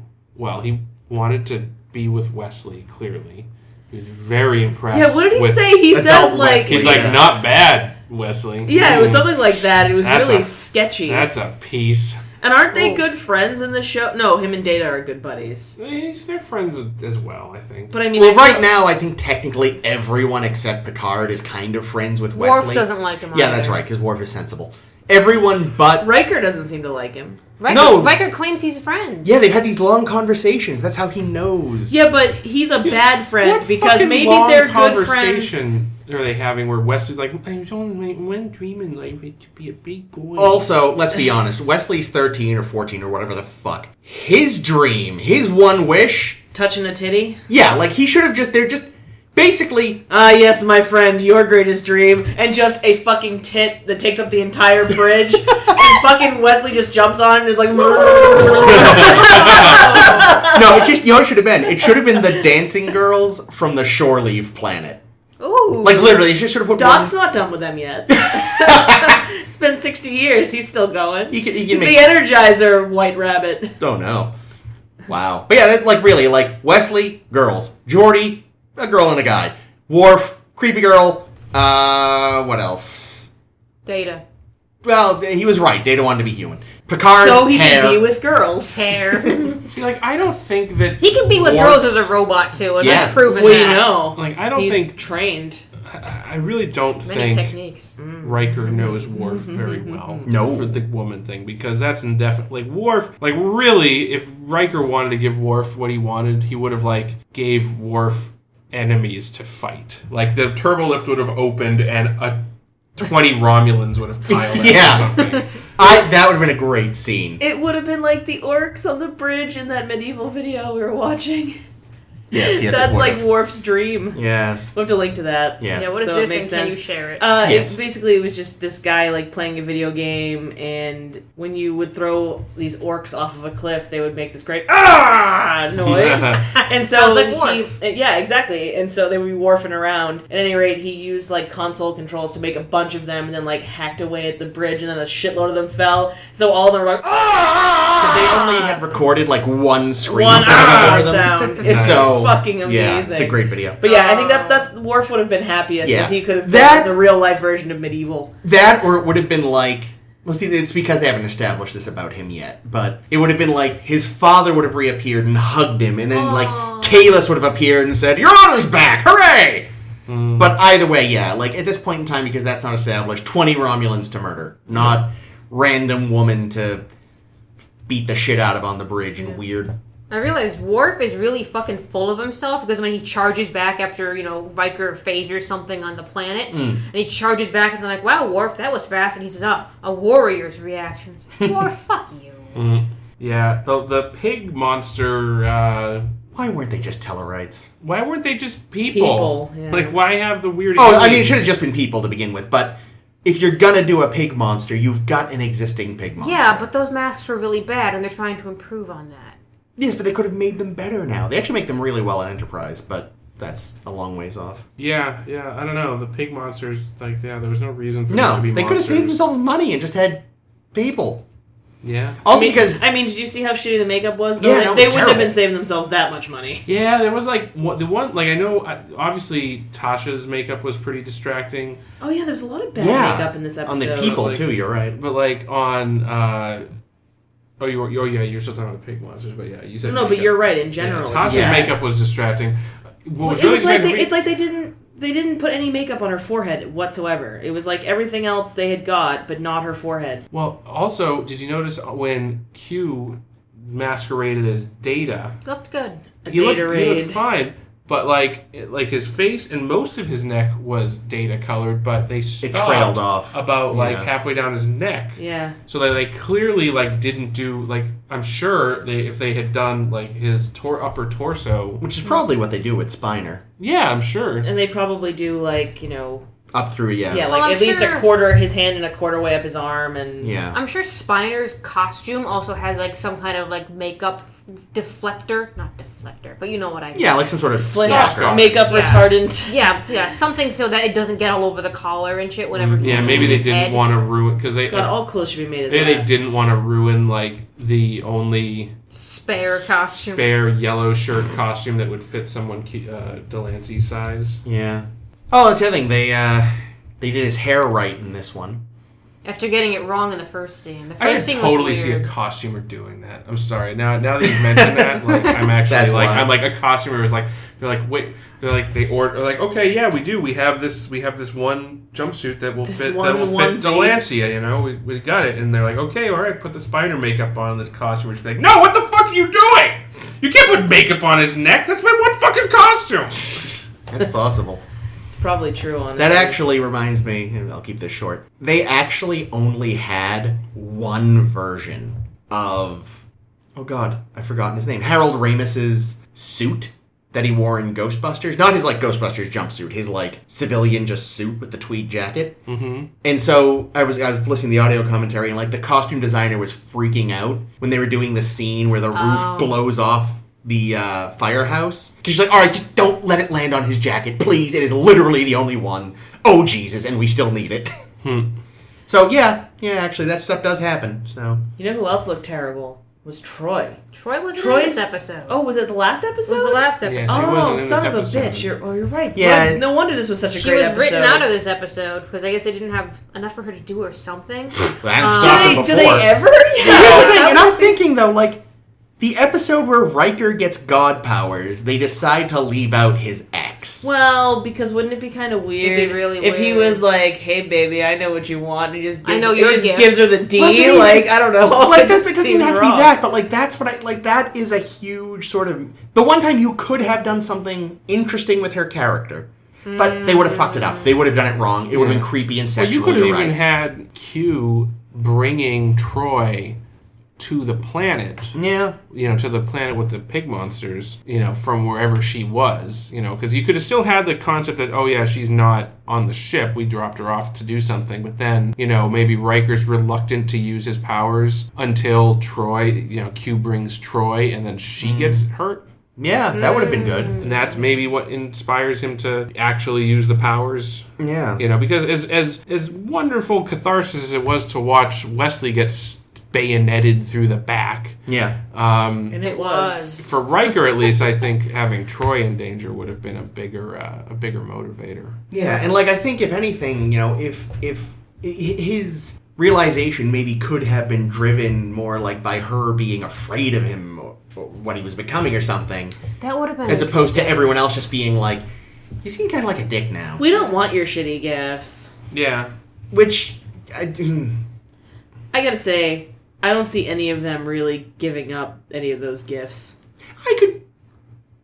he wanted to be with Wesley, clearly. He was very impressed. Yeah, what did he say? He said, like... He's like, not bad, Wesley. Yeah, it was something like that. It was really sketchy. That's a piece. And aren't they good friends in the show? No, him and Data are good buddies. They're friends as well, I think. But I mean, right now, I think technically everyone except Picard is kind of friends with Wesley. Worf doesn't like him either. Yeah, that's right, because Worf is sensible. Everyone but... Riker doesn't seem to like him. Riker claims he's friends. Yeah, they've had these long conversations. That's how he knows. Yeah, but he's a bad friend because maybe they're good friends. Are they having where Wesley's like, I was only one dream in life to be a big boy. Also, let's be honest, Wesley's 13 or 14 or whatever the fuck. His dream, his one wish... Touching a titty? Yeah, like he should have they're just... Basically... yes, my friend, your greatest dream. And just a fucking tit that takes up the entire bridge. And fucking Wesley just jumps on and is like... No, it just, it should have been. It should have been the dancing girls from the Shore Leave planet. Ooh. Like, literally, you just should have put Doc's not done with them yet. It's been 60 years. He's still going. He's the Energizer White Rabbit. Oh, no. Wow. But yeah, really, Wesley, girls. Geordi, a girl and a guy. Worf, creepy girl. What else? Data. Well, he was right. Data wanted to be human. Picard, so he hair. can be with girls. Hair. See, I don't think that... He can be with girls as a robot, too, and I've proven that. We know. I don't think... He's trained. I really don't think techniques. Riker knows Worf very well. No. For the woman thing, because that's indefinite. Worf, really, if Riker wanted to give Worf what he wanted, he would have, gave Worf enemies to fight. The turbolift would have opened and 20 Romulans would have piled out or something. That would have been a great scene. It would have been like the orcs on the bridge in that medieval video we were watching. Yes, that's like Worf's dream. Yes. We'll have to link to that. Yes. Yeah, what is so this it makes and sense. Can you share it? Yes. It was just this guy playing a video game, and when you would throw these orcs off of a cliff, they would make this great noise. And so sounds like Worf. Yeah, exactly. And so they would be Worfing around. At any rate, he used console controls to make a bunch of them, and then hacked away at the bridge, and then a shitload of them fell. So all of them were because they only had recorded one screen sound. It's so fucking amazing. Yeah, it's a great video. But yeah, I think that's Worf would have been happiest if he could have played the real life version of Medieval. That, or it would have been well, see, it's because they haven't established this about him yet, but it would have been his father would have reappeared and hugged him, and then Kahless would have appeared and said, "Your honor's back, hooray!" But either way, yeah, at this point in time, because that's not established, 20 Romulans to murder, not random woman to beat the shit out of on the bridge and weird. I realized Worf is really fucking full of himself because when he charges back after, Riker phasers something on the planet, and he charges back and they're like, wow, Worf, that was fast. And he says, a warrior's reactions. Worf, fuck you. Yeah, the pig monster... Why weren't they just Tellarites? Why weren't they just people? Yeah. Why have the weird... it should have just been people to begin with, but... If you're gonna do a pig monster, you've got an existing pig monster. Yeah, but those masks were really bad, and they're trying to improve on that. Yes, but they could have made them better now. They actually make them really well in Enterprise, but that's a long ways off. Yeah, I don't know. The pig monsters, there was no reason for them to be monsters. They could have saved themselves money and just had people. Yeah. Also because... did you see how shitty the makeup was? Though? Yeah, they wouldn't have been saving themselves that much money. Yeah, there was I know, obviously Tasha's makeup was pretty distracting. Oh yeah, there's a lot of bad makeup in this episode. On the people too, you're right. But on... you're still talking about the pig monsters, but yeah, you said no, makeup. But you're right, in general. Yeah, Tasha's makeup was distracting. what was It really was like exciting to me- it's like they didn't put any makeup on her forehead whatsoever. It was like everything else they had got, but not her forehead. Well, also, did you notice when Q masqueraded as Data? Looked good. He looked Data-raid. fine, but like his face and most of his neck was Data colored, but they stopped trailed off. about like Yeah. halfway down his neck. Yeah. So they clearly like didn't do like I'm sure if they had done like his upper torso, Which is probably what they do with Spiner. yeah, I'm sure. And they probably do like, Up through, yeah, Well, like I'm at least sure- a quarter his hand and a quarter way up his arm and Yeah. I'm sure Spiner's costume also has like some kind of like makeup deflector, not deflector, but you know what I mean. Yeah, like some sort of Flint stalker. makeup Yeah. retardant. Yeah, something so that it doesn't get all over the collar and shit whenever he Yeah, moves maybe they his didn't head. want to ruin because they God, all clothes should be made of maybe that. they didn't want to ruin like the only spare costume. spare yellow shirt costume that would fit someone Delancey's size. Yeah. Oh, that's the other thing. They did his hair right in this one. After getting it wrong in the first scene. The I first could scene totally was see a weird. costumer doing that. I'm sorry. Now that you've mentioned that, like I'm actually That's like why. I'm like a costumer is like they're like wait they're like they order like okay yeah we do we have this one jumpsuit that will This fit one onesie. Delancey, you know, we got it, and they're like okay all right put the Spiner makeup on the costumer's like no what the fuck are you doing, you can't put makeup on his neck, that's my one fucking costume. That's possible. It's probably true, honestly. That actually reminds me, and I'll keep this short. They actually only had one version of, oh god, I've forgotten his name, Harold Ramis's suit that he wore in Ghostbusters. Not his like Ghostbusters jumpsuit, his like civilian just suit with the tweed jacket. Mm-hmm. And so I was listening to the audio commentary, and like the costume designer was freaking out when they were doing the scene where the roof blows off the firehouse. Because she's like, alright, just don't let it land on his jacket, please. It is literally the only one. Oh, Jesus, and we still need it. So, yeah, actually, that stuff does happen. So You know who else looked terrible? Was Troy. Troy wasn't in Troy's this episode. Oh, was it the last episode? It was the last episode. Yeah, she Oh, wasn't in this son of a episode. bitch. You're right. Yeah. Well, no wonder this was such a She great was episode. written out of this episode because I guess they didn't have enough for her to do or something. I hadn't stopped him Do before. they ever? Here's the thing, and I'm thinking though, like, the episode where Riker gets god powers, they decide to leave out his ex. Well, because wouldn't it be kind of weird It'd be really if he weird. was like, "Hey, baby, I know what you want," and he just gives, I know he your just gift. gives her the D. Well, that's what I mean, Like, I don't know. Like, It that just doesn't even seems have to wrong. be that, but like, that's what that is a huge sort of, the one time you could have done something interesting with her character. But they would have fucked it up. They would have done it wrong. It would have been creepy and Well, sexual. you could have you're even right. had Q bringing Troy to the planet. Yeah. You know, to the planet with the pig monsters, you know, from wherever she was, you know, because you could have still had the concept that, oh yeah, she's not on the ship, we dropped her off to do something, but then, you know, maybe Riker's reluctant to use his powers until Troy, you know, Q brings Troy and then she gets hurt. Yeah, that would have been good. And that's maybe what inspires him to actually use the powers. Yeah. You know, because as wonderful catharsis as it was to watch Wesley get bayoneted through the back, Yeah. And it was. for Riker at least, I think having Troy in danger would have been a bigger motivator. Yeah, and like I think if anything, you know, if his realization maybe could have been driven more like by her being afraid of him or what he was becoming or something, That would have been as opposed to everyone else just being like, you seem kind of like a dick now. We don't want your shitty gifts. Yeah. Which, I gotta say, I don't see any of them really giving up any of those gifts. I could,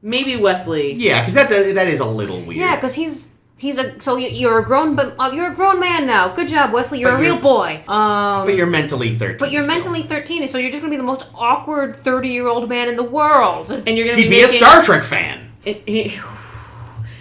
Maybe Wesley. yeah, because that is a little weird. Yeah, because you're a grown man now. Good job, Wesley. You're But a real you're- boy. But you're mentally 13. But you're still. mentally 13, so you're just gonna be the most awkward 30-year-old man in the world. And you're gonna He'd be be a making, Star Trek fan.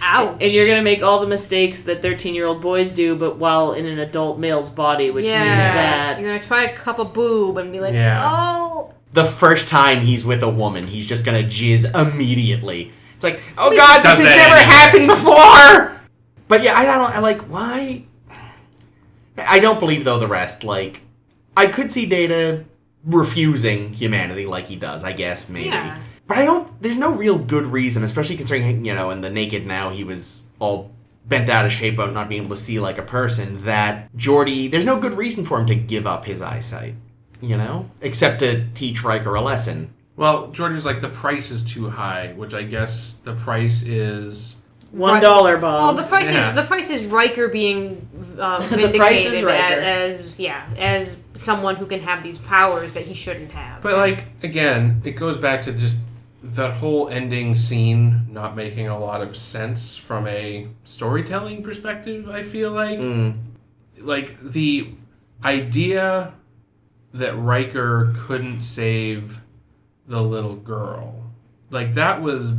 Ouch. And you're gonna make all the mistakes that 13-year-old boys do, but while in an adult male's body, which means that you're gonna try to cup a boob and be like, Yeah. oh. The first time he's with a woman, he's just gonna jizz immediately. It's like, oh god, this Does has that never anyway. happened before! But yeah, I like, why? I don't believe, though, the rest. Like, I could see Data refusing humanity like he does, I guess, maybe. Yeah. But there's no real good reason, especially considering, you know, in the Naked Now, he was all bent out of shape about not being able to see like a person, that Geordi, there's no good reason for him to give up his eyesight, you know? Except to teach Riker a lesson. Well, Jordan's like, the price is too high, which I guess the price is... $1, Bob. Well, the price is Riker being vindicated price is Riker. as someone who can have these powers that he shouldn't have. But, like, again, it goes back to just that whole ending scene not making a lot of sense from a storytelling perspective, I feel like. Like, the idea that Riker couldn't save the little girl, like, that was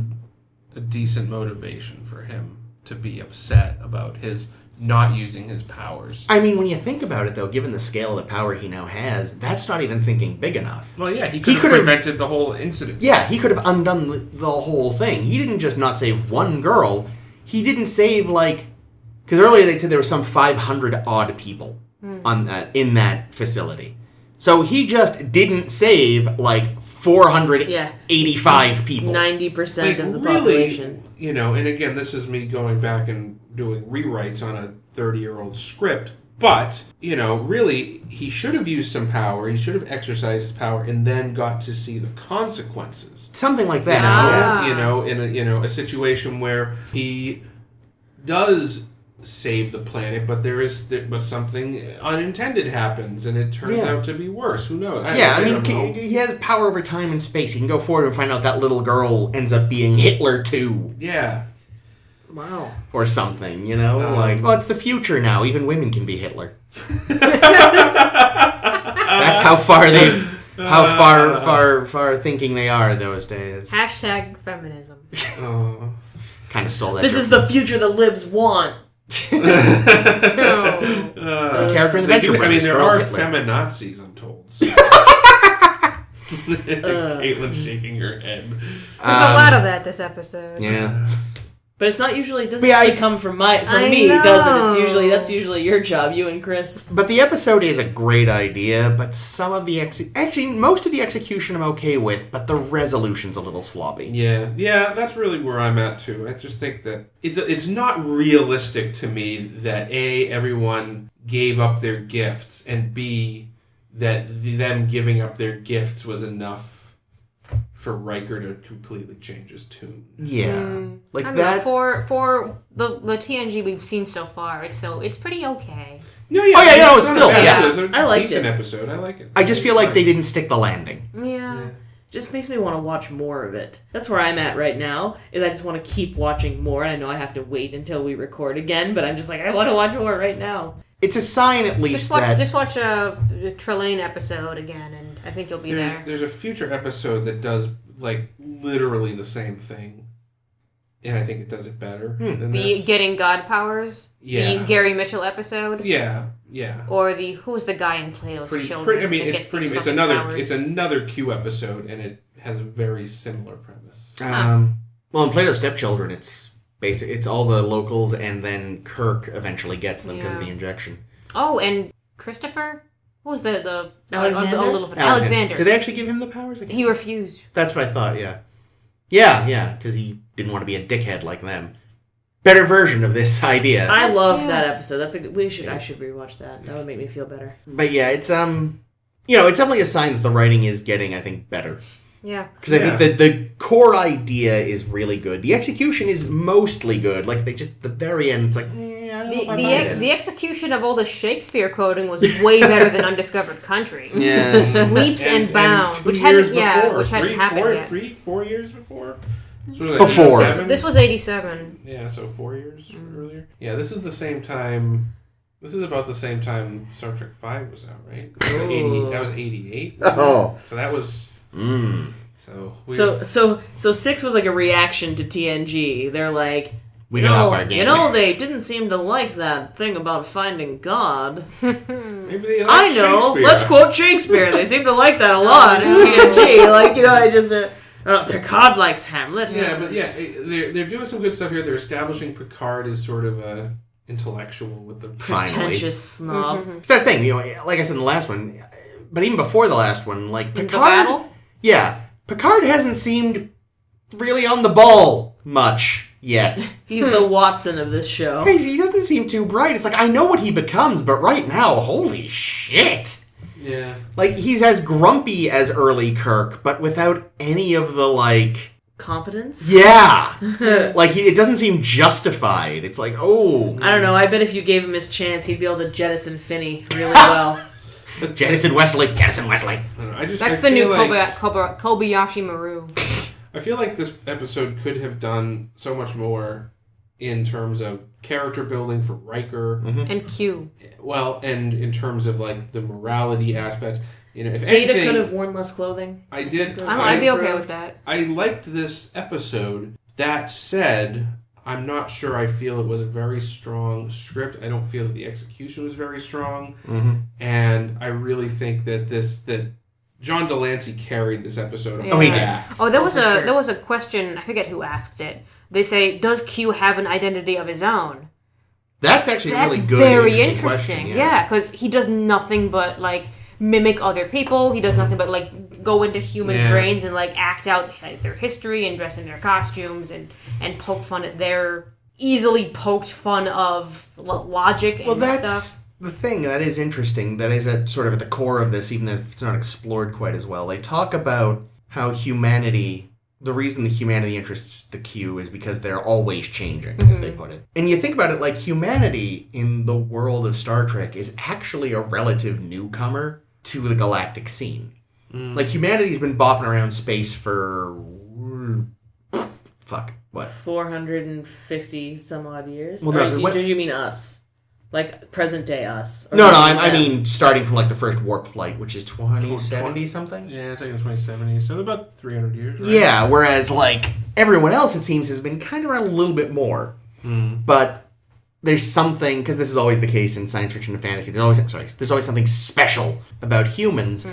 a decent motivation for him to be upset about his not using his powers. I mean, when you think about it, though, given the scale of the power he now has, that's not even thinking big enough. Well, yeah, he could have prevented the whole incident. Yeah, he could have undone the whole thing. He didn't just not save one girl. He didn't save, like... Because earlier they said there were some 500-odd people in that facility. So he just didn't save, like, 485 people. 90% of the population. You know, and again, this is me going back and doing rewrites on a 30-year-old script. But, you know, really, he should have used some power. He should have exercised his power and then got to see the consequences. Something like that. You know, in a situation where he does save the planet, but but something unintended happens, and it turns out to be worse. Who knows? I mean, he has power over time and space. He can go forward and find out that little girl ends up being Hitler too. Yeah. Wow. Or something, you know? It's the future now. Even women can be Hitler. That's how far far thinking they are those days. Hashtag feminism. Kind of stole that. This is the future the libs want. It's a character in the Venture Brothers. I mean, there are Hitler. feminazis, I'm told. So. Caitlin's shaking her head. There's a lot of that this episode. Yeah. But it's not usually, it doesn't usually come from me, does it? That's usually your job, you and Chris. But the episode is a great idea, but some of the most of the execution I'm okay with, but the resolution's a little sloppy. Yeah, that's really where I'm at too. I just think that it's not realistic to me that A, everyone gave up their gifts, and B, that them giving up their gifts was enough for Riker to completely change his tune. Yeah. Like I that. Know, for the TNG we've seen so far, it's pretty okay. No, it's still, I liked decent it. episode. I like it. I just feel like they didn't stick the landing. Yeah. Just makes me want to watch more of it. That's where I'm at right now, is I just want to keep watching more, and I know I have to wait until we record again, but I'm just like, I want to watch more right now. It's a sign, at least, just watch a Trelane episode again, and I think you'll be there. There's a future episode that does, like, literally the same thing, and I think it does it better than this. Getting God powers? Yeah. The Gary Mitchell episode? Yeah. Or who's the guy in Plato's Children? It's another Q episode, and it has a very similar premise. Well, in Plato's Stepchildren, it's all the locals, and then Kirk eventually gets them because of the injection. Oh, and Christopher? What was the Alexander? Alexander. Did they actually give him the powers again? He refused. That's what I thought, yeah. Yeah, because he didn't want to be a dickhead like them. Better version of this idea. I loved that episode. I should rewatch that. That would make me feel better. But yeah, it's it's definitely a sign that the writing is getting, I think, better. Yeah. Because I think that the core idea is really good. The execution is mostly good. Like, the very end, it's like, I don't know if I buy this. The execution of all the Shakespeare coding was way better than Undiscovered Country. Yeah. Leaps and bounds. And 2 years before. Which hadn't happened yet. 4 years before? So Before. 87? This was 87. Yeah, so 4 years earlier. Yeah, this is the same time... This is about the same time Star Trek V was out, right? That was 88. Oh. So that was... So 6 was like a reaction to TNG. They're like, we got up our game. They didn't seem to like that thing about finding God. Maybe they like I know. Shakespeare. Let's quote Shakespeare. They seem to like that a lot in TNG. Picard likes Hamlet. Yeah, but they're doing some good stuff here. They're establishing Picard as sort of a intellectual with the pretentious snob. So that's the thing, like I said in the last one, but even before the last one, like Picard. In the battle? Yeah, Picard hasn't seemed really on the ball much yet. He's the Watson of this show. He doesn't seem too bright. It's like, I know what he becomes, but right now, holy shit. Yeah. Like, he's as grumpy as early Kirk, but without any of the, like... competence? Yeah! Like, it doesn't seem justified. It's like, oh... I don't know. I bet if you gave him his chance, he'd be able to jettison Finney really well. Jettison Wesley. Jettison Wesley. That's the new Kobayashi Maru. I feel like this episode could have done so much more in terms of character building for Riker. And Q. Well, and in terms of, like, the morality aspect. You know, if Data anything, could have worn less clothing. I did. I'd be okay with that. I liked this episode. That said, I'm not sure I feel it was a very strong script. I don't feel that the execution was very strong. And I really think that John Delancey carried this episode. Oh, he did. Oh, there was a question. I forget who asked it. They say, "Does Q have an identity of his own?" That's actually That's really good. very interesting. Question, Yeah, because he does nothing but like mimic other people. He does nothing but like go into humans' brains and like act out like, their history and dress in their costumes and poke fun at their easily poked fun of logic and well, that's stuff. the thing that is interesting. That is at sort of at the core of this, even if it's not explored quite as well. They talk about how humanity. The reason the humanity interests the Q is because they're always changing, as they put it. And you think about it, like, humanity in the world of Star Trek is actually a relative newcomer to the galactic scene. Like, humanity's been bopping around space for... Fuck, what? 450 some odd years? Well, no, Or you mean us? Like, present day us? No, I mean starting from, like, the first warp flight, which is 2070 something? Yeah, it's like in the 2070s, so about 300 years, right? Yeah, whereas, like, everyone else, it seems, has been kind of around a little bit more. But there's something, because this is always the case in science fiction and fantasy, there's always something special about humans.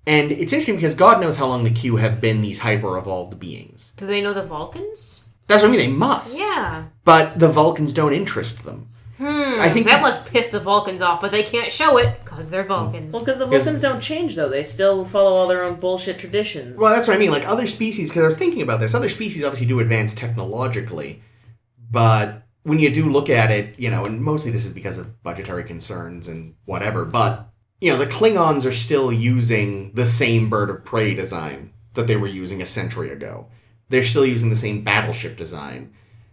And it's interesting because God knows how long the Q have been these hyper-evolved beings. Do they know the Vulcans? That's what I mean, they must. Yeah. But the Vulcans don't interest them. I think that must piss the Vulcans off, but they can't show it because they're Vulcans. Well, because the Vulcans don't change, though. They still follow all their own bullshit traditions. Well, that's what I mean. Like, other species, because I was thinking about this, other species obviously do advance technologically, but when you do look at it, you know, and mostly this is because of budgetary concerns and whatever, but, you know, the Klingons are still using the same bird of prey design that they were using a century ago. They're still using the same battleship design.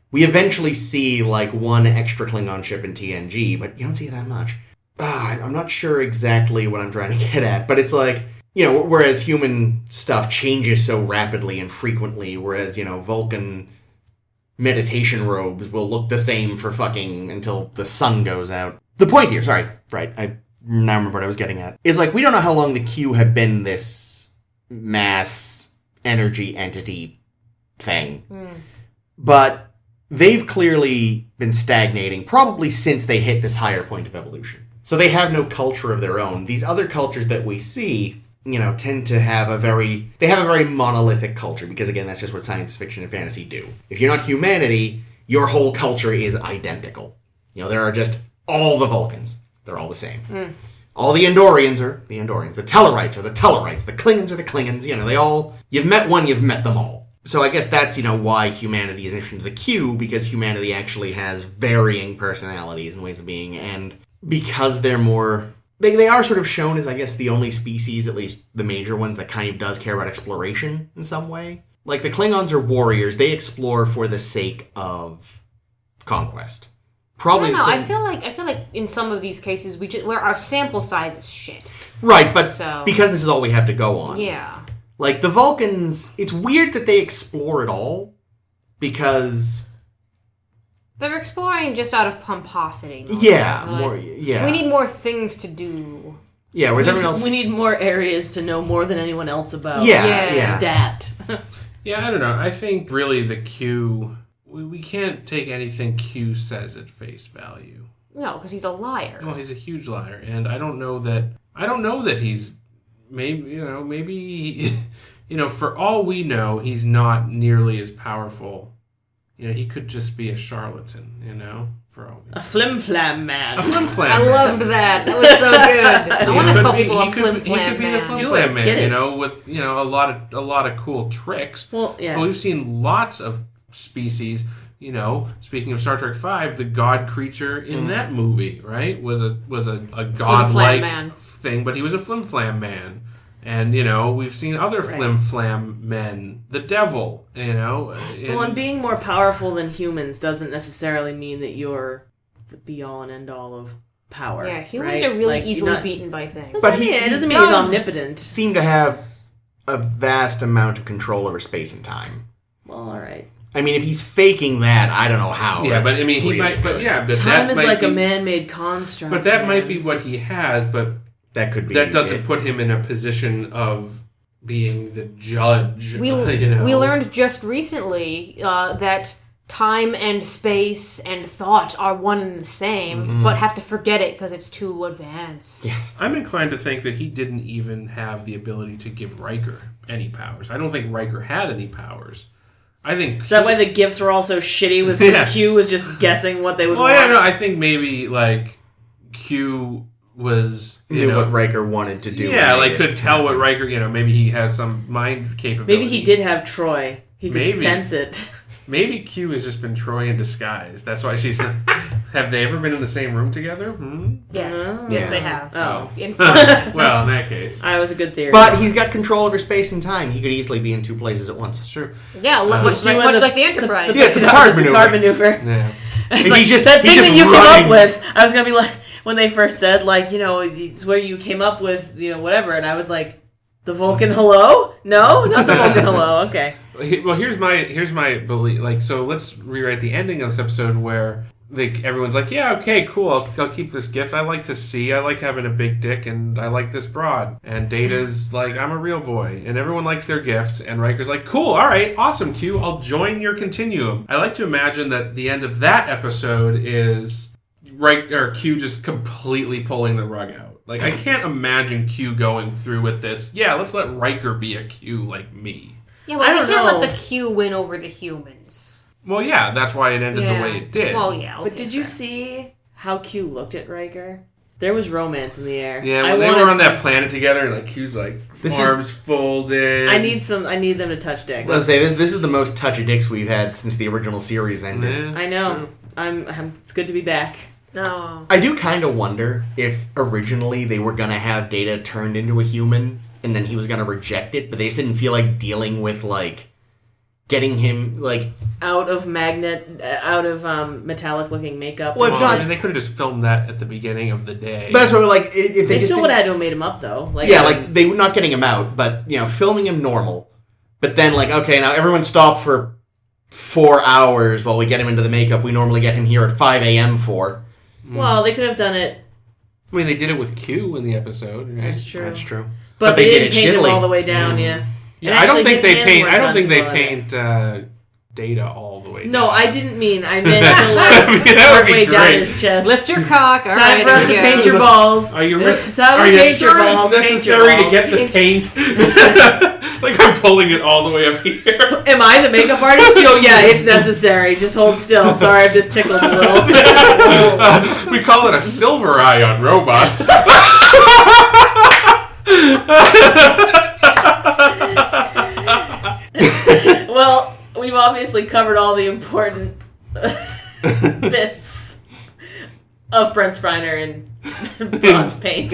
We eventually see, like, one extra Klingon ship in TNG, but you don't see that much. I'm not sure exactly what I'm trying to get at, but it's like, you know, whereas human stuff changes so rapidly and frequently, whereas, you know, Vulcan meditation robes will look the same for fucking until the sun goes out. The point here, sorry, right, I now remember what I was getting at, is, like, we don't know how long the Q have been this mass energy entity thing, but they've clearly been stagnating, probably since they hit this higher point of evolution. So they have no culture of their own. These other cultures that we see, you know, tend to have a very monolithic culture, because again, that's just what science fiction and fantasy do. If you're not humanity, your whole culture is identical. You know, there are just all the Vulcans. They're all the same. All the Andorians are the Andorians. The Tellarites are the Tellarites. The Klingons are the Klingons. You know, you've met one, you've met them all. So I guess that's, you know, why humanity is interesting to the Q, because humanity actually has varying personalities and ways of being, and because they're more... They are sort of shown as, I guess, the only species, at least the major ones, that kind of does care about exploration in some way. Like, the Klingons are warriors. They explore for the sake of conquest. Probably the same... I feel like in some of these cases, where our sample size is shit. Right, but because this is all we have to go on. Yeah. Like, the Vulcans, it's weird that they explore it all, because... They're exploring just out of pomposity. Yeah, like, more, yeah. We need more things to do. Yeah, whereas everyone else... We need more areas to know more than anyone else about. Yeah. Stat. Yeah, I don't know. I think, really, the Q... We can't take anything Q says at face value. No, because he's a liar. Well, he's a huge liar, and I don't know that he's... Maybe, for all we know, he's not nearly as powerful. You know, he could just be a charlatan, for all we know. A flim-flam man. A flim-flam I man. loved that. That was so good. I want to call people a flim-flam man. He could be the flim-flam man, with, a lot of cool tricks. Well, yeah. But we've seen lots of species you know, speaking of Star Trek V, the god creature in that movie, right, was a godlike man thing, but he was a flim-flam man. And, you know, we've seen other flim-flam men. The devil, you know. And being more powerful than humans doesn't necessarily mean that you're the be-all and end-all of power. Yeah, humans right? are really like, easily beaten by things. But it doesn't mean he's omnipotent. Seem to have a vast amount of control over space and time. Well, all right. I mean, if he's faking that, I don't know how. Yeah, but I mean, he might. But yeah, but time that is like be, a man-made construct. But that might be what he has. But that could be. That doesn't put him in a position of being the judge. We learned just recently that time and space and thought are one and the same, but have to forget it because it's too advanced. Yeah. I'm inclined to think that he didn't even have the ability to give Riker any powers. I don't think Riker had any powers. I think that way the gifts were all so shitty was because Q was just guessing what they would want. Yeah, no, I think maybe like Q was knew what Riker wanted to do. Yeah, like could tell what Riker. You know, maybe he has some mind capability. Maybe he did have Troy. He could sense it. Maybe Q has just been Troy in disguise. That's why she's. Have they ever been in the same room together? Yes. Oh. Yes, they have. Oh. Well, in that case. That was a good theory. But he's got control over space and time. He could easily be in two places at once. Sure. Yeah, much like the Enterprise. The Picard maneuver. Yeah. It's like, that thing that you came up with. I was going to be like, when they first said, like, you know, it's where you came up with, you know, whatever. And I was like, the Vulcan hello? No? Not the Vulcan hello. Okay. Well, here's my belief. Like, so let's rewrite the ending of this episode where everyone's like, yeah, okay, cool. I'll keep this gift. I like to see. I like having a big dick, and I like this broad. And Data's like, I'm a real boy, and everyone likes their gifts. And Riker's like, cool, all right, awesome, Q. I'll join your continuum. I like to imagine that the end of that episode is Q just completely pulling the rug out. Like, I can't imagine Q going through with this. Yeah, let's let Riker be a Q like me. Yeah, well, we can't let the Q win over the humans. Well, yeah, that's why it ended the way it did. Well, yeah. Okay, but did you see how Q looked at Riker? There was romance in the air. Yeah, when they were on that planet together, and like Q's like arms folded. I need them to touch dicks. Let's say this is the most touch of dicks we've had since the original series ended. Yeah, I know. It's good to be back. No. I do kind of wonder if originally they were gonna have Data turned into a human, and then he was gonna reject it, but they just didn't feel like dealing with like getting him like out of metallic looking makeup. Well, I mean, they could have just filmed that at the beginning of the day. But that's what, like, if they still would have had to have made him up though. Like, yeah, like they were not getting him out, but you know, filming him normal. But then, like, okay, now everyone stop for 4 hours while we get him into the makeup. We normally get him here at 5 a.m. for. Well, they could have done it. I mean, they did it with Q in the episode. Right? That's true. That's true. But they didn't paint him all the way down. Yeah. Yeah, I don't think they paint Data all the way down. No, I didn't mean. I meant to like partway down his chest. Lift your cock. All Time for us to paint your balls. Are you sure it's necessary to get the taint? Like I'm pulling it all the way up here. Am I the makeup artist? Oh yeah, it's necessary. Just hold still. Sorry if this tickles a little. We call it a silver eye on robots. Well, we've obviously covered all the important bits of Brent Spiner and bronze paint.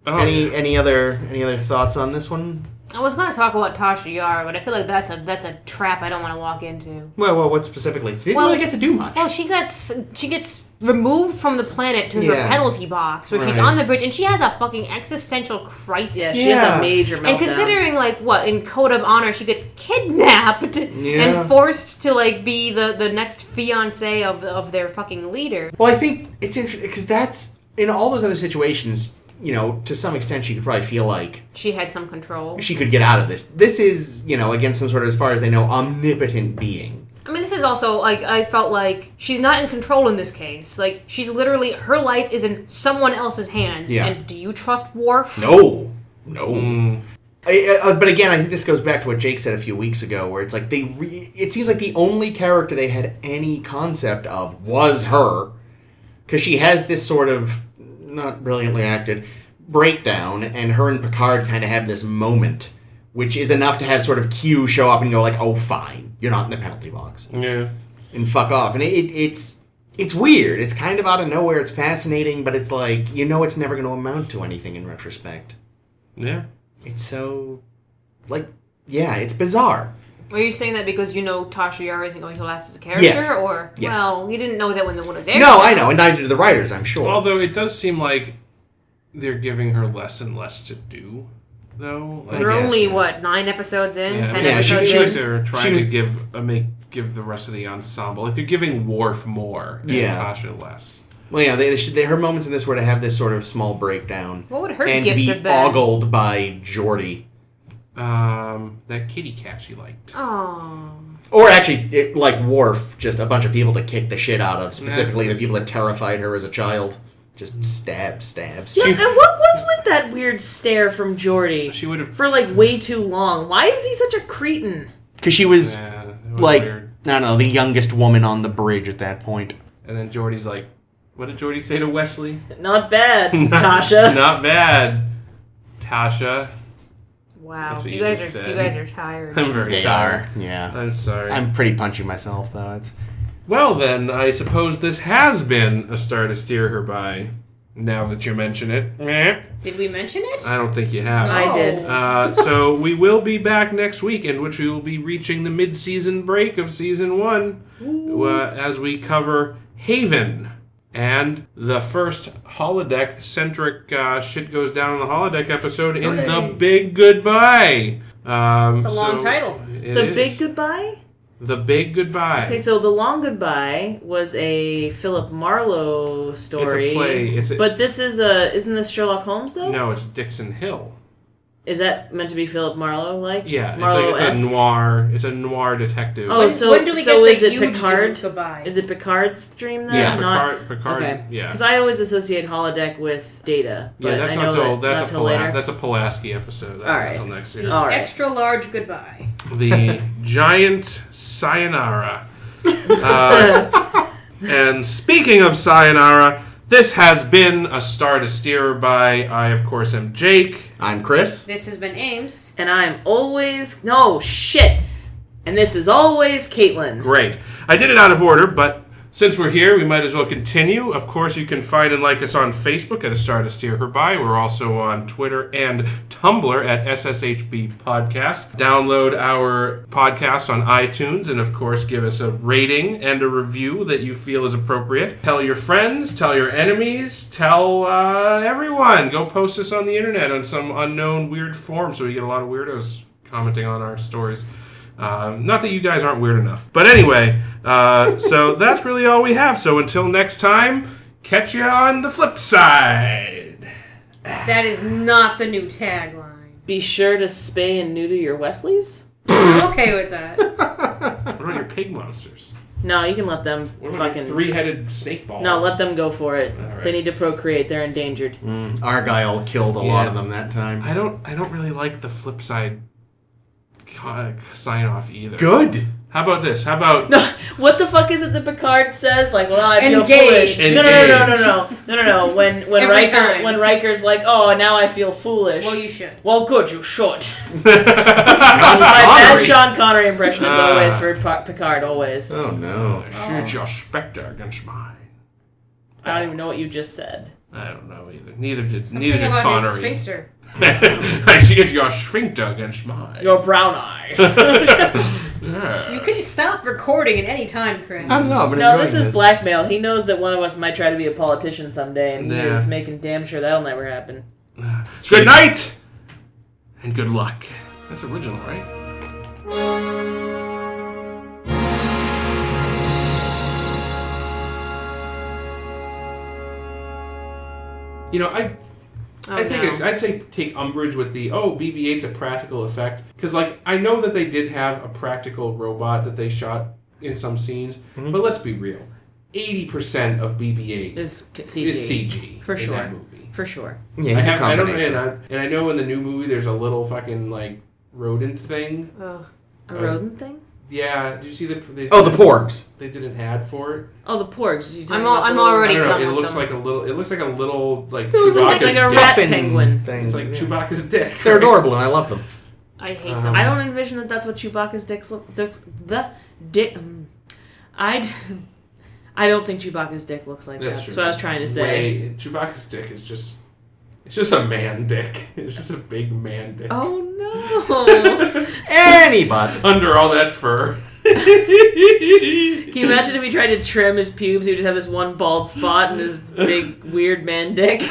Any other thoughts on this one? I was going to talk about Tasha Yar, but I feel like that's a trap I don't want to walk into. Well, what specifically? She didn't really get to do much. Well, she gets removed from the planet to her penalty box, where she's on the bridge, and she has a fucking existential crisis. Yeah, she has a major meltdown. And considering, like, what, in Code of Honor, she gets kidnapped and forced to, like, be the next fiancé of their fucking leader. Well, I think it's interesting, because that's, in all those other situations, you know, to some extent she could probably feel like she had some control. She could get out of this. This is, you know, against some sort of, as far as they know, omnipotent being. I mean, this is also, like, I felt like she's not in control in this case. Like, she's literally, her life is in someone else's hands. Yeah. And do you trust Worf? No. But again, I think this goes back to what Jake said a few weeks ago, where it's like it seems like the only character they had any concept of was her. Because she has this sort of, not brilliantly acted, breakdown, and her and Picard kind of have this moment which is enough to have sort of Q show up and go like, oh, fine, you're not in the penalty box. Yeah. And fuck off. And it's weird. It's kind of out of nowhere. It's fascinating, but it's like, it's never going to amount to anything in retrospect. Yeah. It's so, like, yeah, it's bizarre. Are you saying that because Tasha Yar isn't going to last as a character? Yes. Or, yes. Well, you didn't know that when the one was aired? No, I know, and neither do the writers, I'm sure. Although it does seem like they're giving her less and less to do, though. They're only, 9 episodes in? 10 episodes she in? was trying to give the rest of the ensemble. Like, they're giving Worf more and Tasha less. Well, her moments in this were to have this sort of small breakdown. What would her and gift to be have been? ogled by Geordi. That kitty cat she liked. Oh. Or actually, like Worf, just a bunch of people to kick the shit out of. Specifically, the people that terrified her as a child. Just stab. Yeah, and what was with that weird stare from Geordi? She would have for like way too long. Why is he such a cretin? Because she was, like, weird. I don't know, the youngest woman on the bridge at that point. And then Geordi's like, what did Geordi say to Wesley? Not bad, Tasha. Not bad, Tasha. Wow, you guys are tired. I'm very tired. Yeah. I'm sorry. I'm pretty punchy myself, though. Well, then, I suppose this has been a star to steer her by, now that you mention it. Did we mention it? I don't think you have. No. I did. So we will be back next week, in which we will be reaching the mid-season break of Season 1, as we cover Haven. And the first holodeck-centric shit goes down in the holodeck episode in The Big Goodbye. It's a long title. Big Goodbye? The Big Goodbye. Okay, so The Long Goodbye was a Philip Marlowe story. It's a play. But this isn't this Sherlock Holmes, though? No, it's Dixon Hill. Is that meant to be Philip Marlowe-like? Yeah, Marlowe-esque? It's a noir detective. Oh, when do we get is the it huge Picard? Goodbye? Is it Picard's dream then? Yeah, Picard. Okay. Yeah. Because I always associate holodeck with Data. But Yeah, that's I not know till not till later. That's a Pulaski episode. That's All not right. till next year. The All right. extra large goodbye. The giant sayonara. And speaking of sayonara, this has been a star to steer by. I, of course, am Jake. I'm Chris. This has been Ames. And I'm always... No, shit! And this is always Caitlin. Great. I did it out of order, but since we're here, we might as well continue. Of course, you can find and like us on Facebook at A Star to Steer Her By. We're also on Twitter and Tumblr at SSHB Podcast. Download our podcast on iTunes, and of course, give us a rating and a review that you feel is appropriate. Tell your friends, tell your enemies, tell everyone. Go post us on the internet on some unknown weird forum so we get a lot of weirdos commenting on our stories. Not that you guys aren't weird enough. But anyway, so that's really all we have. So until next time, catch you on the flip side. That is not the new tagline. Be sure to spay and neuter your Wesleys? I'm okay with that. What about your pig monsters? No, you can let them What about your three-headed snake balls? No, let them go for it. right. They need to procreate. They're endangered. Argyle killed a lot of them that time. I don't really like the flip side sign off either. Good. How about this? How about No, what the fuck is it that Picard says? Like, well, I feel Engage. foolish. No. When Riker's like, oh, now I feel foolish. Well, you should. Well, good, you should. That Sean Connery impression is always for Picard, always. Oh no. shoot your spectre against mine? I don't even know what you just said. I don't know either. Neither did Something about his Connery. sphincter. I shoot your sphincter against mine. Your brown eye. You can stop recording at any time, Chris. I don't know. I've been No, enjoying this is blackmail. He knows that one of us might try to be a politician someday, and Yeah. he's making damn sure that'll never happen. Good night and good luck. That's original, right? You know, I take umbrage with the BB-8's a practical effect, because like I know that they did have a practical robot that they shot in some scenes, but let's be real, 80% of BB-8 Is CG. is CG For in sure. that movie. For sure. Yeah, he's a combination. And I know in the new movie there's a little fucking like rodent thing. Oh. A rodent thing? Yeah, did you see the Porgs. They did an ad for it. Oh, the porgs. You I'm already I don't done know. It with looks them. like a little. It looks like a little like looks Chewbacca's like a dick. rat penguin Thing. It's like Chewbacca's dick. They're adorable and I love them. I hate them. I don't envision that that's what Chewbacca's I don't think Chewbacca's dick looks like that. That's what I was trying to say. Chewbacca's dick is just... It's just a man dick. It's just a big man dick. Oh, no. Anybody. Under all that fur. Can you imagine if he tried to trim his pubes, he would just have this one bald spot and this big, weird man dick?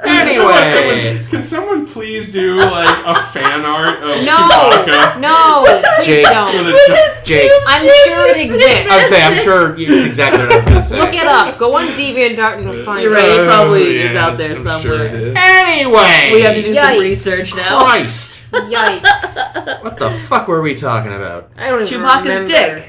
Anyway. Can someone please do, like, a fan art of Chewbacca? No! Please Jake. don't. Jake. I'm sure it exists. I'm sure it's exactly what I was going to say. Look it up. Go on DeviantArt and you'll find You're it. right, it probably is out there somewhere. Sure it is. Anyway. We have to do some Yikes. research now. Christ. Yikes. What the fuck were we talking about? I don't even Chewbacca's remember. dick.